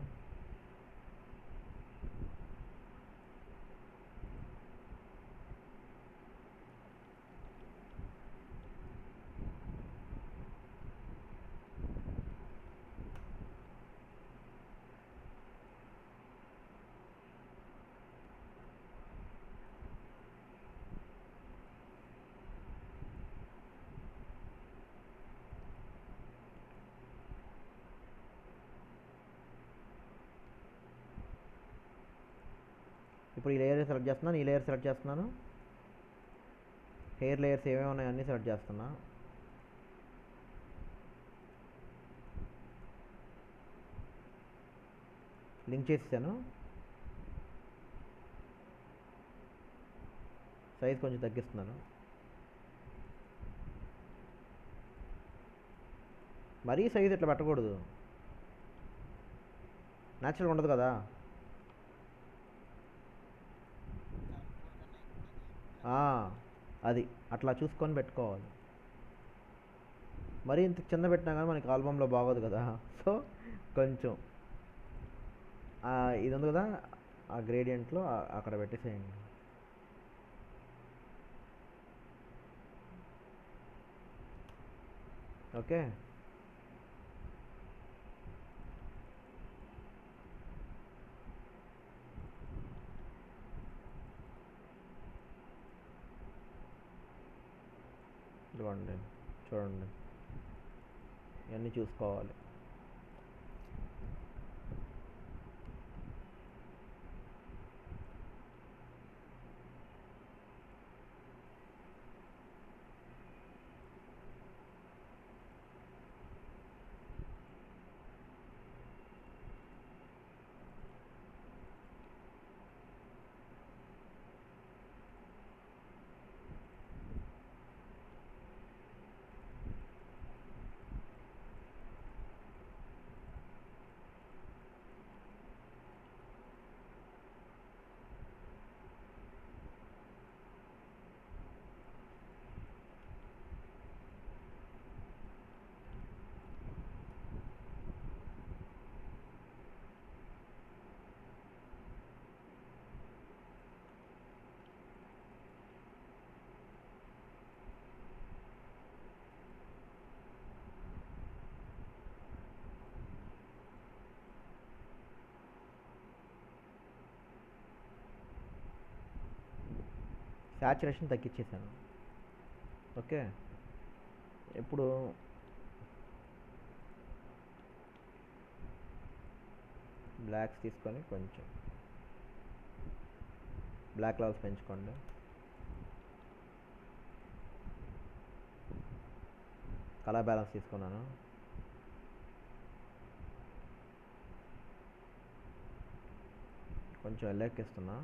ఇప్పుడు ఈ లేయర్ సెలెక్ట్ చేస్తున్నాను, ఈ లేయర్ సెలెక్ట్ చేస్తున్నాను, హెయిర్ లేయర్స్ ఏమేమి ఉన్నాయో అన్నీ సెలెక్ట్ చేస్తున్నా. లింక్ చేసేసాను, సైజ్ కొంచెం తగ్గిస్తున్నాను. మరీ సైజ్ ఇట్లా పెట్టకూడదు, న్యాచురల్గా ఉండదు కదా. అది అట్లా చూసుకొని పెట్టుకోవాలి. మరీ ఇంత చిన్న పెట్టినా కానీ మనకి ఆల్బంలో బాగోదు కదా. సో కొంచెం ఇది ఉంది కదా, ఆ గ్రేడియంట్లో అక్కడ పెట్టేసేయండి. ఓకే, ఇదిగోండి చూడండి, ఇవన్నీ చూసుకోవాలి. సాచురేషన్ తగ్గించేసాను. ఓకే, ఇప్పుడు బ్లాక్స్ తీసుకొని కొంచెం బ్లాక్ లెవెల్స్ పెంచుకోండి. కలర్ బ్యాలెన్స్ తీసుకున్నాను. కొంచెం ఎల్లెక్కిస్తున్నా.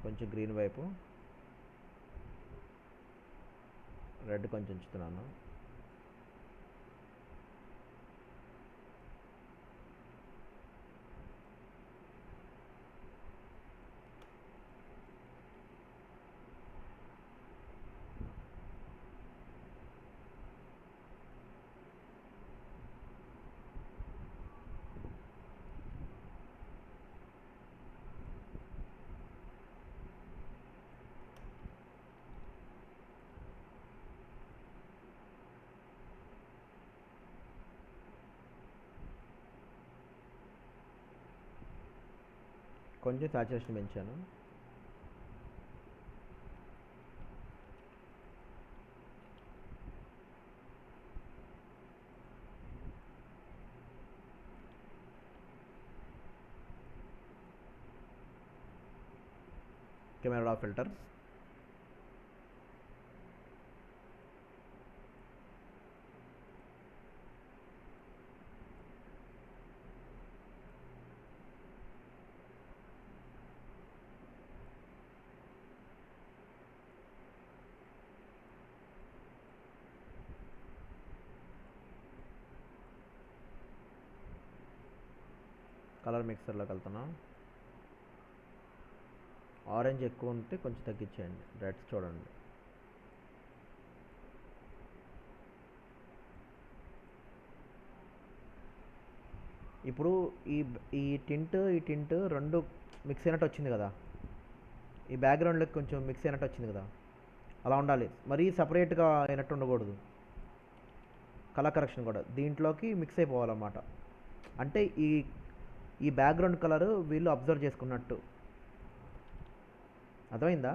కొంచెం గ్రీన్ వైపు, రెడ్ కొంచెం ఉంచుతున్నాను. కొంచెం సాచురేషన్ పెంచాను. కెమెరా రా ఫిల్టర్స్, కలర్ మిక్సర్లోకి వెళ్తున్నాం. ఆరెంజ్ ఎక్కువ ఉంటే కొంచెం తగ్గించేయండి. రెడ్స్ చూడండి. ఇప్పుడు ఈ ఈ టింట్ రెండు మిక్స్ అయినట్టు వచ్చింది కదా, ఈ బ్యాక్గ్రౌండ్లోకి కొంచెం మిక్స్ అయినట్టు వచ్చింది కదా, అలా ఉండాలి. మరీ సపరేట్గా అయినట్టు ఉండకూడదు. కలర్ కరెక్షన్ కూడా దీంట్లోకి మిక్స్ అయిపోవాలన్నమాట. అంటే ఈ ఈ బ్యాక్గ్రౌండ్ కలర్ వీళ్ళు అబ్జర్వ్ చేసుకున్నట్టు. అర్థమైందా?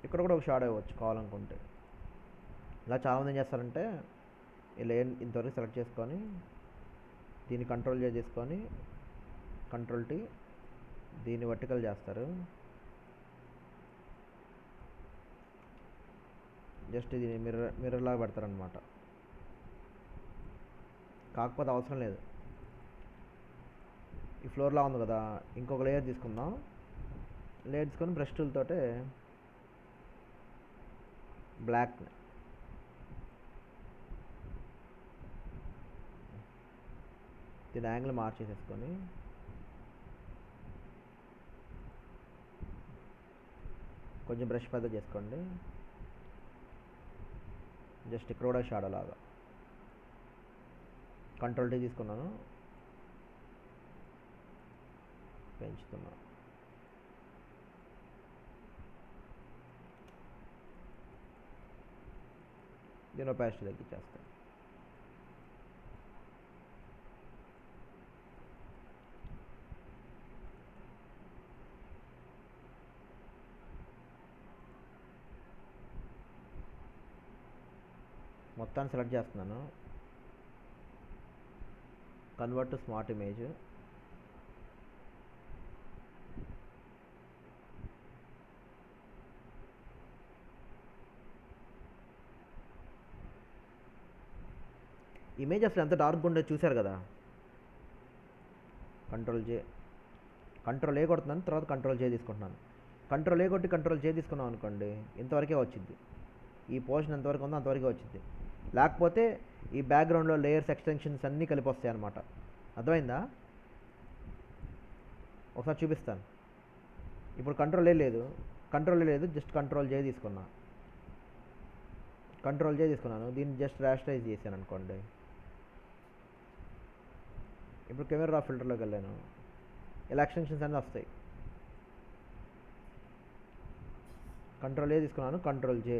ఇక్కడ కూడా ఒక షాడో ఇవ్వచ్చు కావాలనుకుంటే. ఇలా చాలామంది ఏం చేస్తారంటే ఇలా ఇంతవరకు సెలెక్ట్ చేసుకొని దీన్ని కంట్రోల్ చేసుకొని కంట్రోల్ టీ దీన్ని వర్టికల్ చేస్తారు. జస్ట్ ఇది మిర్రర్ లాగా పెడతారనమాట. కాకపోతే అవసరం లేదు. ఈ ఫ్లోర్లా ఉంది కదా, ఇంకొక లేయర్ తీసుకుందాం. లేయర్ తీసుకొని బ్రష్ టూల్తోటే బ్లాక్ దీని యాంగిల్ మార్చేసేసుకొని కొంచెం బ్రష్ పెద్ద చేసుకోండి. జస్ట్ ఇక్కడ కూడా షాడో లాగా కంట్రోల్ టీ తీసుకున్నాను, పెంచుతున్నా. దీని ఒపాసిటీ తగ్గించేస్తాను. మొత్తాన్ని సెలెక్ట్ చేస్తున్నాను. Convert to smart image. Image అసలు ఎంత డార్క్గా ఉండేది చూశారు కదా. కంట్రోల్ ఏ కొడుతున్నాను, తర్వాత కంట్రోల్ జే తీసుకుంటున్నాను. కంట్రోల్ ఏ కొట్టి కంట్రోల్ జే తీసుకున్నాం అనుకోండి, ఇంతవరకే వచ్చింది. ఈ పోర్షన్ ఎంతవరకు ఉందో అంతవరకే వచ్చింది. లేకపోతే ఈ బ్యాక్గ్రౌండ్లో లేయర్స్ ఎక్స్టెన్షన్స్ అన్నీ కలిపి వస్తాయి అన్నమాట. అర్థమైందా? ఒకసారి చూపిస్తాను. ఇప్పుడు కంట్రోల్ లేదు, జస్ట్ కంట్రోల్ జే తీసుకున్నాను. దీన్ని జస్ట్ రాస్టరైజ్ చేశాను అనుకోండి. ఇప్పుడు కెమెరా ఫిల్టర్లోకి వెళ్ళాను, ఇలా ఎక్స్టెన్షన్స్ అన్నీ వస్తాయి. కంట్రోల్ ఏ తీసుకున్నాను, కంట్రోల్ జే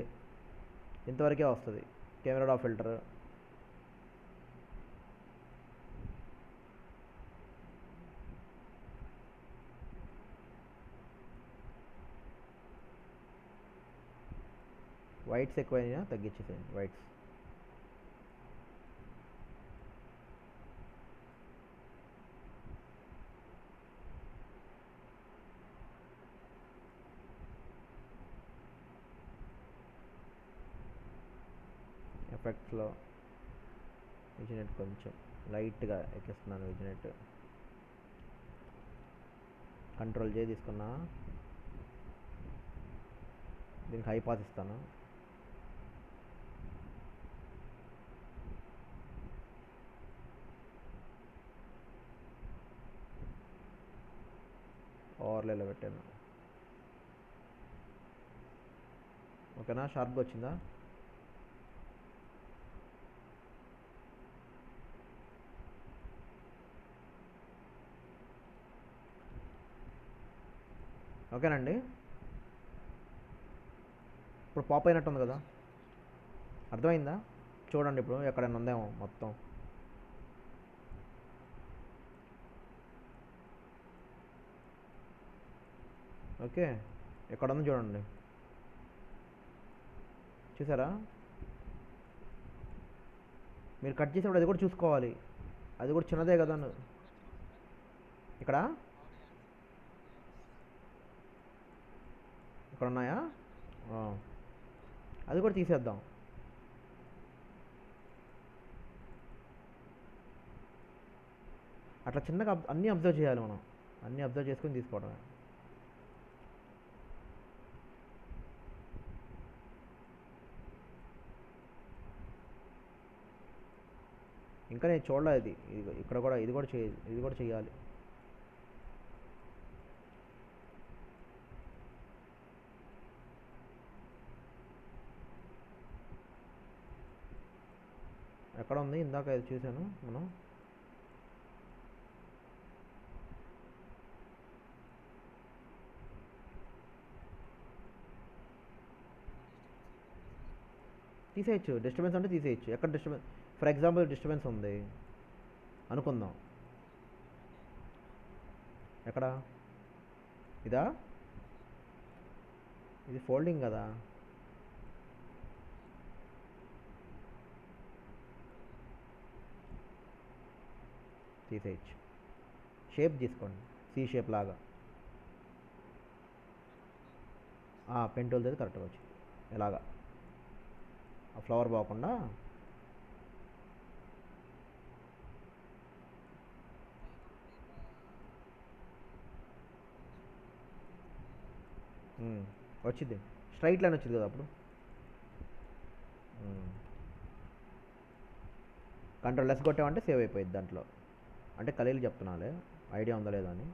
ఇంతవరకే వస్తుంది. కెమెరా రా ఫిల్టర్, వైట్స్ ఎక్కువైనా తగ్గించేసేయండి వైట్స్. ఎఫెక్ట్స్లో విజినెట్ కొంచెం లైట్గా ఎక్కిస్తున్నాను. విజినెట్ కంట్రోల్ జే తీసుకున్నా, దీనికి హై పాస్ ఇస్తాను. ఓవర్లేలో పెట్టాను. ఓకేనా, షార్ప్గా వచ్చిందా? ఓకేనండి. ఇప్పుడు పాప్ అయినట్టు ఉంది కదా, అర్థమైందా? చూడండి ఇప్పుడు ఎక్కడైనా ఉందేమో మొత్తం. ఓకే, ఎక్కడ ఉందో చూడండి. చూసారా? మీరు కట్ చేసేప్పుడు అది కూడా చూసుకోవాలి, అది కూడా చిన్నదే కదా. ఇక్కడ ఇక్కడ ఉన్నాయా? అది కూడా తీసేద్దాం. అట్లా చిన్నగా అన్నీ అబ్జర్వ్ చేయాలి మనం, అన్నీ అబ్జర్వ్ చేసుకొని తీసుకోవడమే. ఇంకా నేను చూడలేదు ఇది, ఇక్కడ కూడా ఇది కూడా చేయాలి. ఎక్కడ ఉంది? ఇందాక ఇది చూశాను మనం. తీసేయచ్చు, డిస్టర్బెన్స్ అంటే తీసేయచ్చు. ఎక్కడ డిస్టర్బెన్స్? ఫర్ ఎగ్జాంపుల్ డిస్టర్బెన్స్ ఉంది అనుకుందాం. ఎక్కడ? ఇదా? ఇది ఫోల్డింగ్ కదా. తీసేయచ్చు. షేప్ తీసుకోండి, సి షేప్ లాగా. పెన్ టూల్ అయితే కరెక్ట్గా వచ్చి ఇలాగా ఆ ఫ్లవర్ పోకుండా. వచ్చింది, స్ట్రైట్ లైన్ వచ్చింది కదా అప్పుడు. కంట్రోల్ లెస్ కొట్టామంటే సేవ్ అయిపోయింది దాంట్లో. అంటే ఖలీలు చెప్తున్నాలే, ఐడియా ఉందా లేదా అని.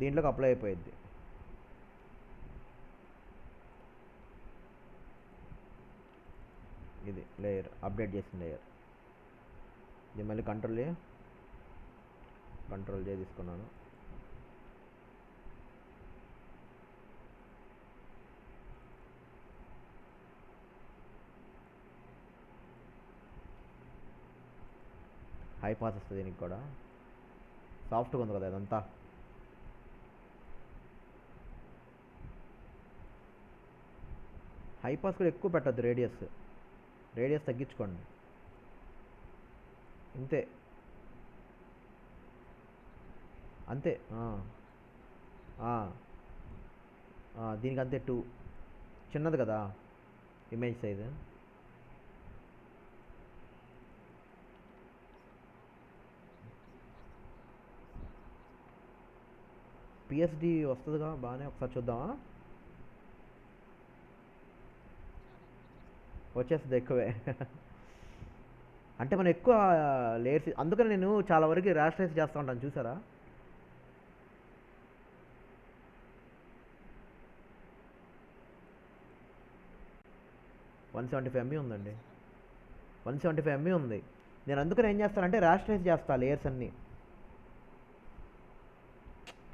దీంట్లోకి అప్లై అయిపోయింది. ఇది లేయర్ అప్డేట్ చేసిన లేయర్. ఇది మళ్ళీ కంట్రోల్ జే తీసుకున్నాను. హై పాస్ వస్తుంది దీనికి కూడా, సాఫ్ట్గా ఉంది కదా ఇదంతా. హై పాస్ కూడా ఎక్కువ పెట్టద్దు, రేడియస్ తగ్గించుకోండి ఇంతే. అంతే, దీనికి అంతే 2. చిన్నది కదా ఇమేజ్ సైజు. పిఎస్డి వస్తుందిగా బాగానే, ఒకసారి చూద్దామా? వచ్చేస్తుంది ఎక్కువే. అంటే మనం ఎక్కువ లేయర్స్, అందుకని నేను చాలా వరకు ర్యాషనైజ్ చేస్తూ ఉంటాను, చూసారా? MB ఉందండి, 175 MB ఉంది. నేను అందుకని ఏం చేస్తానంటే ర్యాషనైజ్ చేస్తాను లేయర్స్ అన్నీ.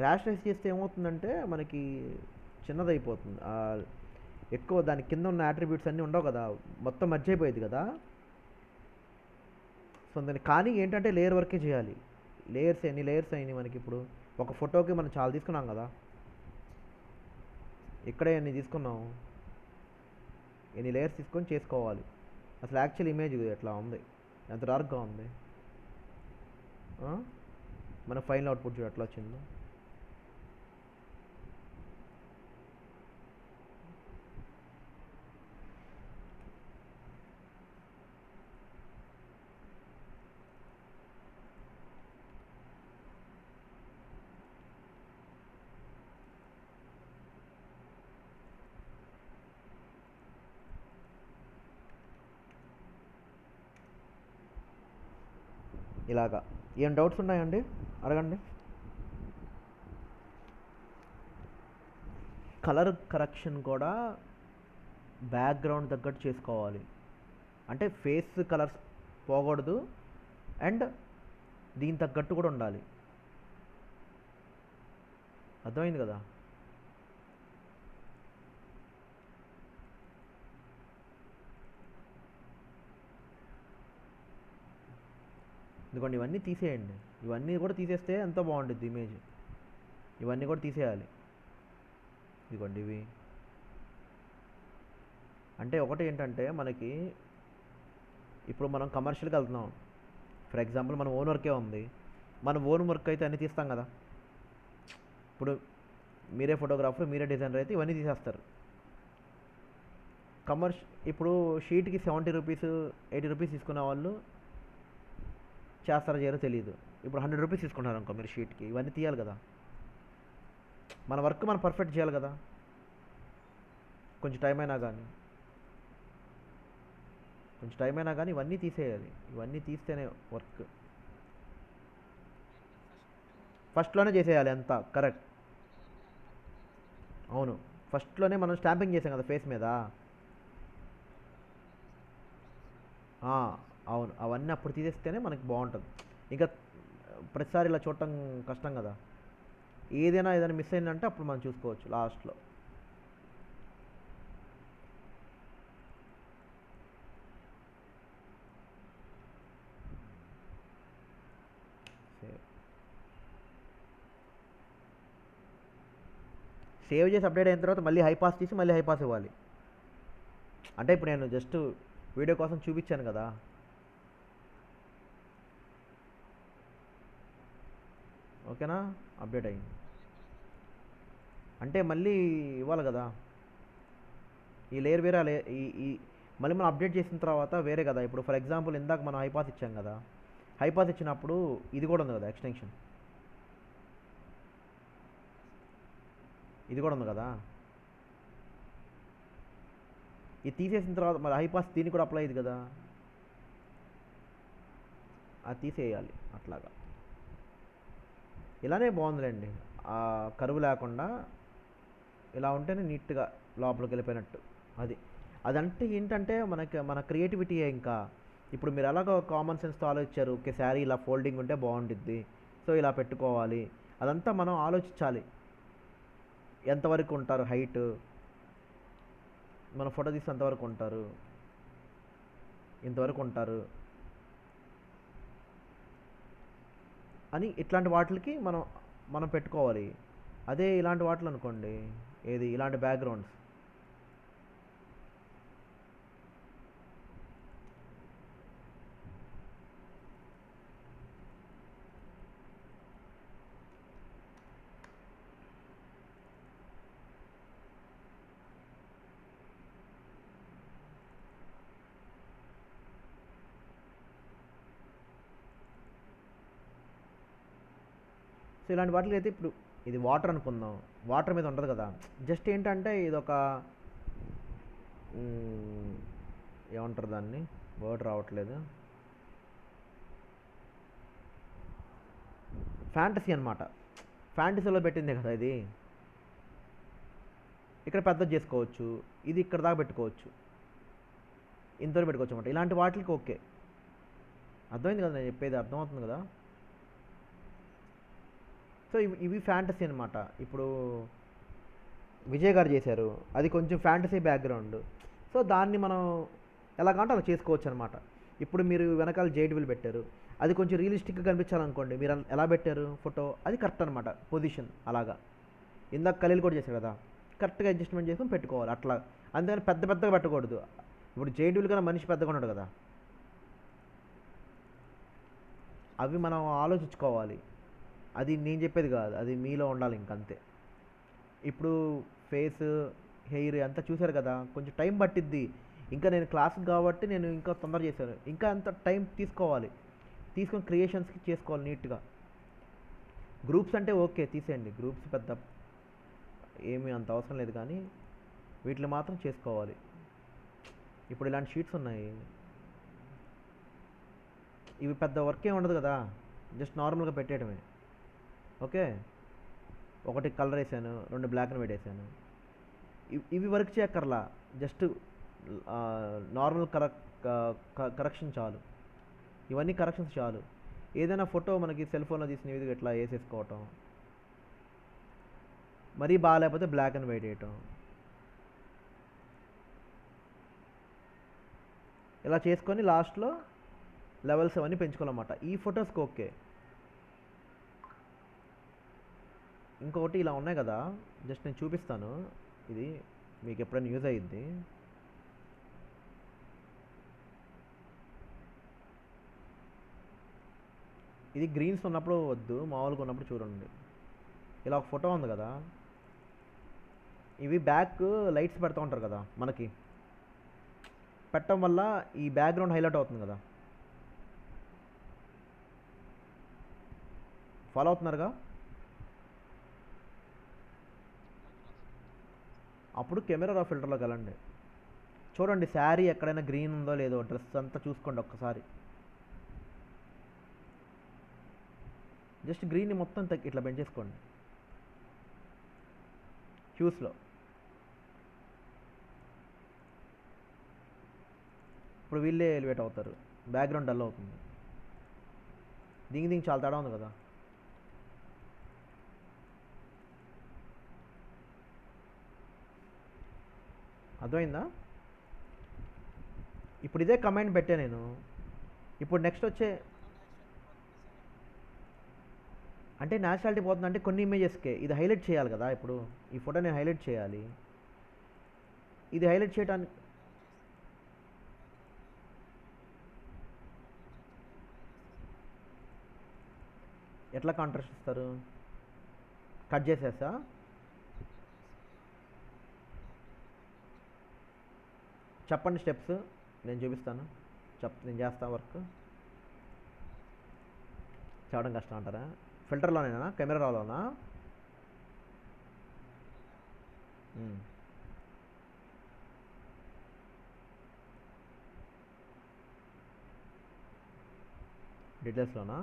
ర్యాషనైజ్ చేస్తే ఏమవుతుందంటే మనకి చిన్నదైపోతుంది. ఎక్కువ దాని కింద ఉన్న యాట్రిబ్యూట్స్ అన్నీ ఉండవు కదా, మొత్తం మర్జ్ అయిపోయేది కదా. సో దాన్ని కానీ ఏంటంటే లేయర్ వర్కే చేయాలి. లేయర్స్ ఎన్ని లేయర్స్ అయినాయి మనకి ఇప్పుడు, ఒక ఫోటోకి మనం చాలా తీసుకున్నాం కదా, ఇక్కడే ఎన్ని తీసుకున్నాం, ఎన్ని లేయర్స్ తీసుకొని చేసుకోవాలి. అసలు యాక్చువల్ ఇమేజ్ ఎట్లా ఉంది, ఎంత డార్క్గా ఉంది, మన ఫైనల్ అవుట్పుట్ చూడు ఎట్లా వచ్చిందో. ఇలాగా ఏం డౌట్స్ ఉన్నాయండి, అడగండి. కలర్ కరెక్షన్ కూడా బ్యాక్గ్రౌండ్ తగ్గట్టు చేసుకోవాలి. అంటే ఫేస్ కలర్స్ పోకూడదు, అండ్ దీని తగ్గట్టు కూడా ఉండాలి. అర్థమైంది కదా. ఎందుకండి ఇవన్నీ తీసేయండి, ఇవన్నీ కూడా తీసేస్తే ఎంతో బాగుంటుంది ఇమేజ్. ఇవన్నీ కూడా తీసేయాలి. ఇదిగోండి ఇవి. అంటే ఒకటి ఏంటంటే మనకి ఇప్పుడు మనం కమర్షియల్కి వెళ్తున్నాం, ఫర్ ఎగ్జాంపుల్ మన ఓన్ వర్కే ఉంది, మన ఓన్ వర్క్ అయితే అన్నీ తీస్తాం కదా. ఇప్పుడు మీరే ఫోటోగ్రాఫర్, మీరే డిజైనర్ అయితే ఇవన్నీ తీసేస్తారు. ఇప్పుడు షీట్కి 70 రూపీస్ 80 రూపీస్ తీసుకునే వాళ్ళు చేస్తారో చేయరో తెలియదు. ఇప్పుడు 100 రూపీస్ తీసుకుంటారు అనుకో మీరు షీట్కి, ఇవన్నీ తీయాలి కదా. మన వర్క్ మనం పర్ఫెక్ట్ చేయాలి కదా, కొంచెం టైం అయినా కానీ ఇవన్నీ తీసేయాలి. ఇవన్నీ తీస్తేనే వర్క్ ఫస్ట్లోనే చేసేయాలి అంతా కరెక్ట్. అవును, ఫస్ట్లోనే మనం స్టాంపింగ్ చేసాం కదా ఫేస్ మీద. అవును, అవన్నీ అప్పుడు తీసేస్తేనే మనకి బాగుంటుంది. ఇంకా ప్రతిసారి ఇలా చూడటం కష్టం కదా. ఏదైనా మిస్ అయిందంటే అప్పుడు మనం చూసుకోవచ్చు లాస్ట్లో. సేవ్ చేసి అప్డేట్ అయిన తర్వాత మళ్ళీ హైపాస్ తీసి మళ్ళీ హైపాస్ ఇవ్వాలి. అంటే ఇప్పుడు నేను జస్ట్ వీడియో కోసం చూపించాను కదా. ఓకేనా, అప్డేట్ అయింది అంటే మళ్ళీ ఇవ్వాలి కదా. ఈ లేయర్ వేరే ఈ మళ్ళీ మనం అప్డేట్ చేసిన తర్వాత వేరే కదా. ఇప్పుడు ఫర్ ఎగ్జాంపుల్ ఇందాక మనం హైపాస్ ఇచ్చాం కదా, హైపాస్ ఇచ్చినప్పుడు ఇది కూడా ఉంది కదా ఎక్స్టెన్షన్, ఇది కూడా ఉంది కదా. ఇది తీసేసిన తర్వాత మరి హైపాస్ దీనికి కూడా అప్లై అయ్యింది కదా, అది తీసేయాలి. అట్లాగా ఇలానే బాగుందిలేండి, ఆ కరువు లేకుండా ఇలా ఉంటేనే నీట్గా లోపలికి వెళ్ళిపోయినట్టు. అదంటే ఏంటంటే మన క్రియేటివిటీయే. ఇంకా ఇప్పుడు మీరు ఎలాగో కామన్ సెన్స్తో ఆలోచించారు, ఓకే శారీ ఇలా ఫోల్డింగ్ ఉంటే బాగుంటుంది, సో ఇలా పెట్టుకోవాలి, అదంతా మనం ఆలోచించాలి. ఎంతవరకు ఉంటారు హైట్, మన ఫోటో తీసి ఎంతవరకు ఉంటారు, ఇంతవరకు ఉంటారు అని ఇట్లాంటి వాటికి మనం పెట్టుకోవాలి. అదే ఇలాంటి వాటిలో అనుకోండి, ఏది ఇలాంటి బ్యాక్గ్రౌండ్స్ సో ఇలాంటి వాటికి అయితే ఇప్పుడు ఇది వాటర్ అనుకుందాం, వాటర్ మీద ఉంటుంది కదా. జస్ట్ ఏంటంటే ఇది ఒక ఏమంటారు దాన్ని, వర్డ్ రావట్లేదు, ఫ్యాంటసీ అనమాట. ఫ్యాంటసీలో పెట్టిందే కదా ఇది. ఇక్కడ పెద్దది చేసుకోవచ్చు, ఇది ఇక్కడ దాకా పెట్టుకోవచ్చు, ఇంతవరకు పెట్టుకోవచ్చు అనమాట. ఇలాంటి వాటికి ఓకే, అర్థమైంది కదా నేను చెప్పేది, అర్థమవుతుంది కదా. సో ఇవి ఫ్యాంటసీ అనమాట. ఇప్పుడు విజయ్ గారు చేశారు. అది కొంచెం ఫ్యాంటసీ బ్యాక్గ్రౌండ్. సో దాన్ని మనం ఎలాగంటే అలా చేసుకోవచ్చు అనమాట. ఇప్పుడు మీరు వెనకాల జేడివిల్ పెట్టారు, అది కొంచెం రియలిస్టిక్గా కనిపించాలనుకోండి, మీరు ఎలా పెట్టారు ఫోటో, అది కరెక్ట్ అనమాట పొజిషన్. అలాగా ఇందాక ఖలీల్ కూడా చేశారు కదా, కరెక్ట్గా అడ్జస్ట్మెంట్ చేసుకొని పెట్టుకోవాలి అట్లా. అంతేగాని పెద్ద పెద్దగా పెట్టకూడదు. ఇప్పుడు జేడివిల్ కన్నా మనిషి పెద్దగా ఉన్నాడు కదా, అవి మనం ఆలోచించుకోవాలి. అది నేను చెప్పేది కాదు, అది మీలో ఉండాలి ఇంకంతే. ఇప్పుడు ఫేస్, హెయిర్ అంతా చూశారు కదా, కొంచెం టైం పట్టిద్ది. ఇంకా నేను క్లాస్ కాబట్టి నేను ఇంకా తొందర చేశాను, ఇంకా అంత టైం తీసుకోవాలి. తీసుకొని క్రియేషన్స్కి చేసుకోవాలి నీట్గా. గ్రూప్స్ అంటే ఓకే తీసేయండి, గ్రూప్స్ పెద్ద ఏమీ అంత అవసరం లేదు, కానీ వీటిని మాత్రం చేసుకోవాలి. ఇప్పుడు ఇలాంటి షీట్స్ ఉన్నాయి, ఇవి పెద్ద వర్క్ ఏమి ఉండదు కదా, జస్ట్ నార్మల్గా పెట్టేయడమే. ఓకే, ఒకటి కలర్ వేసాను, 2 బ్లాక్ అండ్ వైట్ వేసాను. ఇవి వర్క్ చేయక్కర్లా, జస్ట్ నార్మల్ కరెక్షన్ చాలు. ఇవన్నీ కరెక్షన్స్ చాలు. ఏదైనా ఫోటో మనకి సెల్ ఫోన్లో తీసిన విధంగా ఇట్లా వేసేసుకోవటం, మరీ బాగాలేకపోతే బ్లాక్ అండ్ వైట్ వేయటం, ఇలా చేసుకొని లాస్ట్లో లెవెల్స్ అవన్నీ పెంచుకోవాలన్నమాట. ఈ ఫొటోస్కి ఓకే. ఇంకొకటి ఇలా ఉన్నాయి కదా, జస్ట్ నేను చూపిస్తాను, ఇది మీకు ఎప్పుడైనా యూజ్ అయ్యిద్ది. ఇది గ్రీన్స్ ఉన్నప్పుడు వద్దు, మామూలుగా ఉన్నప్పుడు చూడండి. ఇలా ఒక ఫోటో ఉంది కదా, ఇవి బ్యాక్ లైట్స్ పెడతా ఉంటారు కదా మనకి, పెట్టడం వల్ల ఈ బ్యాక్గ్రౌండ్ హైలైట్ అవుతుంది కదా. ఫాలో అవుతున్నారుగా? అప్పుడు కెమెరా రా ఫిల్టర్లోకి వెళ్ళండి, చూడండి శారీ ఎక్కడైనా గ్రీన్ ఉందో లేదో, డ్రెస్ అంతా చూసుకోండి ఒక్కసారి. జస్ట్ గ్రీన్ని మొత్తం ఇట్లా పెంచేసుకోండి హ్యూస్లో. ఇప్పుడు వీళ్ళే ఎలివేట్ అవుతారు, బ్యాక్గ్రౌండ్ డల్ అవుతుంది. దీనికి చాలా తేడా ఉంది కదా. అర్థమైందా? ఇప్పుడు ఇదే కమెంట్ పెట్టా నేను. ఇప్పుడు నెక్స్ట్ వచ్చే అంటే న్యాచురాలిటీ పోతుందంటే కొన్ని ఇమేజెస్కే ఇది హైలైట్ చేయాలి కదా. ఇప్పుడు ఈ ఫోటో నేను హైలైట్ చేయాలి, ఇది హైలైట్ చేయడానికి ఎట్లా కాంట్రాస్ట్ ఇస్తారు? కట్ చేసేసా? చెప్పండి స్టెప్స్, నేను చూపిస్తాను. నేను చేస్తా వర్క్. చేయడం కష్టం అంటారా? ఫిల్టర్లోనేనా, కెమెరా రాలోనా? డీటెయిల్స్లోనా?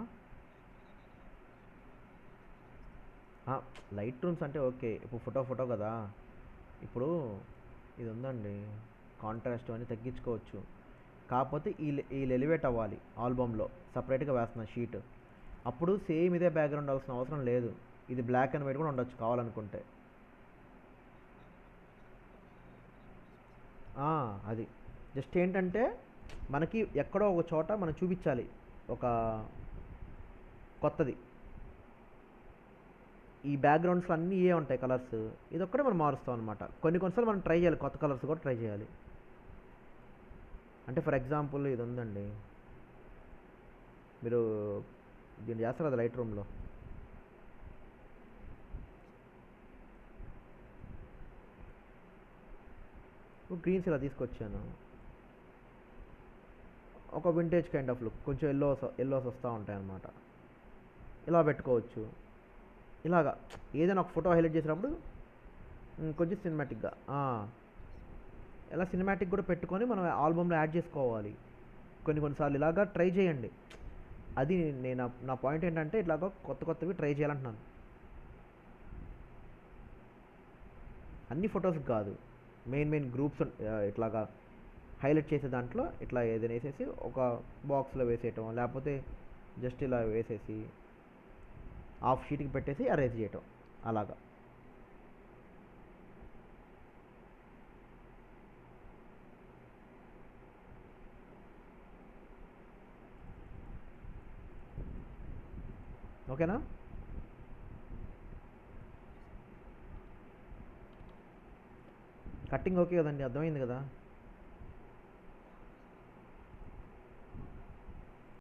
లైట్ రూమ్స్ అంటే ఓకే. ఇప్పుడు ఫోటో కదా, ఇప్పుడు ఇది ఉందండి, కాంట్రాస్ట్ అన్నీ తగ్గించుకోవచ్చు. కాకపోతే వీళ్ళు ఎలివేట్ అవ్వాలి ఆల్బమ్లో, సపరేట్గా వేస్తున్న షీట్. అప్పుడు సేమ్ ఇదే బ్యాక్గ్రౌండ్ అవ్వాల్సిన అవసరం లేదు, ఇది బ్లాక్ అండ్ వైట్ కూడా ఉండొచ్చు కావాలనుకుంటే. అది జస్ట్ ఏంటంటే మనకి ఎక్కడో ఒక చోట మనం చూపించాలి ఒక కొత్తది. ఈ బ్యాక్గ్రౌండ్స్లో అన్నీ ఏ ఉంటాయి కలర్స్, ఇది ఒక్కటే మనం మారుస్తాం అనమాట. కొన్నిసార్లు మనం ట్రై చేయాలి, కొత్త కలర్స్ కూడా ట్రై చేయాలి. అంటే ఫర్ ఎగ్జాంపుల్ ఇది ఉందండి, మీరు దీన్ని చేస్తారు కదా లైట్ రూమ్లో, గ్రీన్స్ ఇలా తీసుకొచ్చాను, ఒక వింటేజ్ కైండ్ ఆఫ్ లుక్, కొంచెం ఎల్లోస్ వస్తూ ఉంటాయి అన్నమాట. ఇలా పెట్టుకోవచ్చు. ఇలాగా ఏదైనా ఒక ఫోటో హైలైట్ చేసినప్పుడు కొంచెం సినిమాటిక్గా, ఇలా సినిమాటిక్ కూడా పెట్టుకొని మనం ఆల్బమ్లో యాడ్ చేసుకోవాలి. కొన్నిసార్లు ఇలాగా ట్రై చేయండి. అది నా పాయింట్ ఏంటంటే ఇట్లాగా కొత్తవి ట్రై చేయాలంటున్నాను. అన్ని ఫొటోస్ కాదు, మెయిన్ గ్రూప్స్ ఇట్లాగా హైలైట్ చేసే దాంట్లో ఇట్లా ఏదైనా వేసేసి ఒక బాక్స్లో వేసేయటం, లేకపోతే జస్ట్ ఇలా వేసేసి హాఫ్ షీట్కి పెట్టేసి అరేంజ్ చేయటం అలాగా. ఓకేనా? కట్టింగ్ ఓకే కదండి, అర్థమైంది కదా?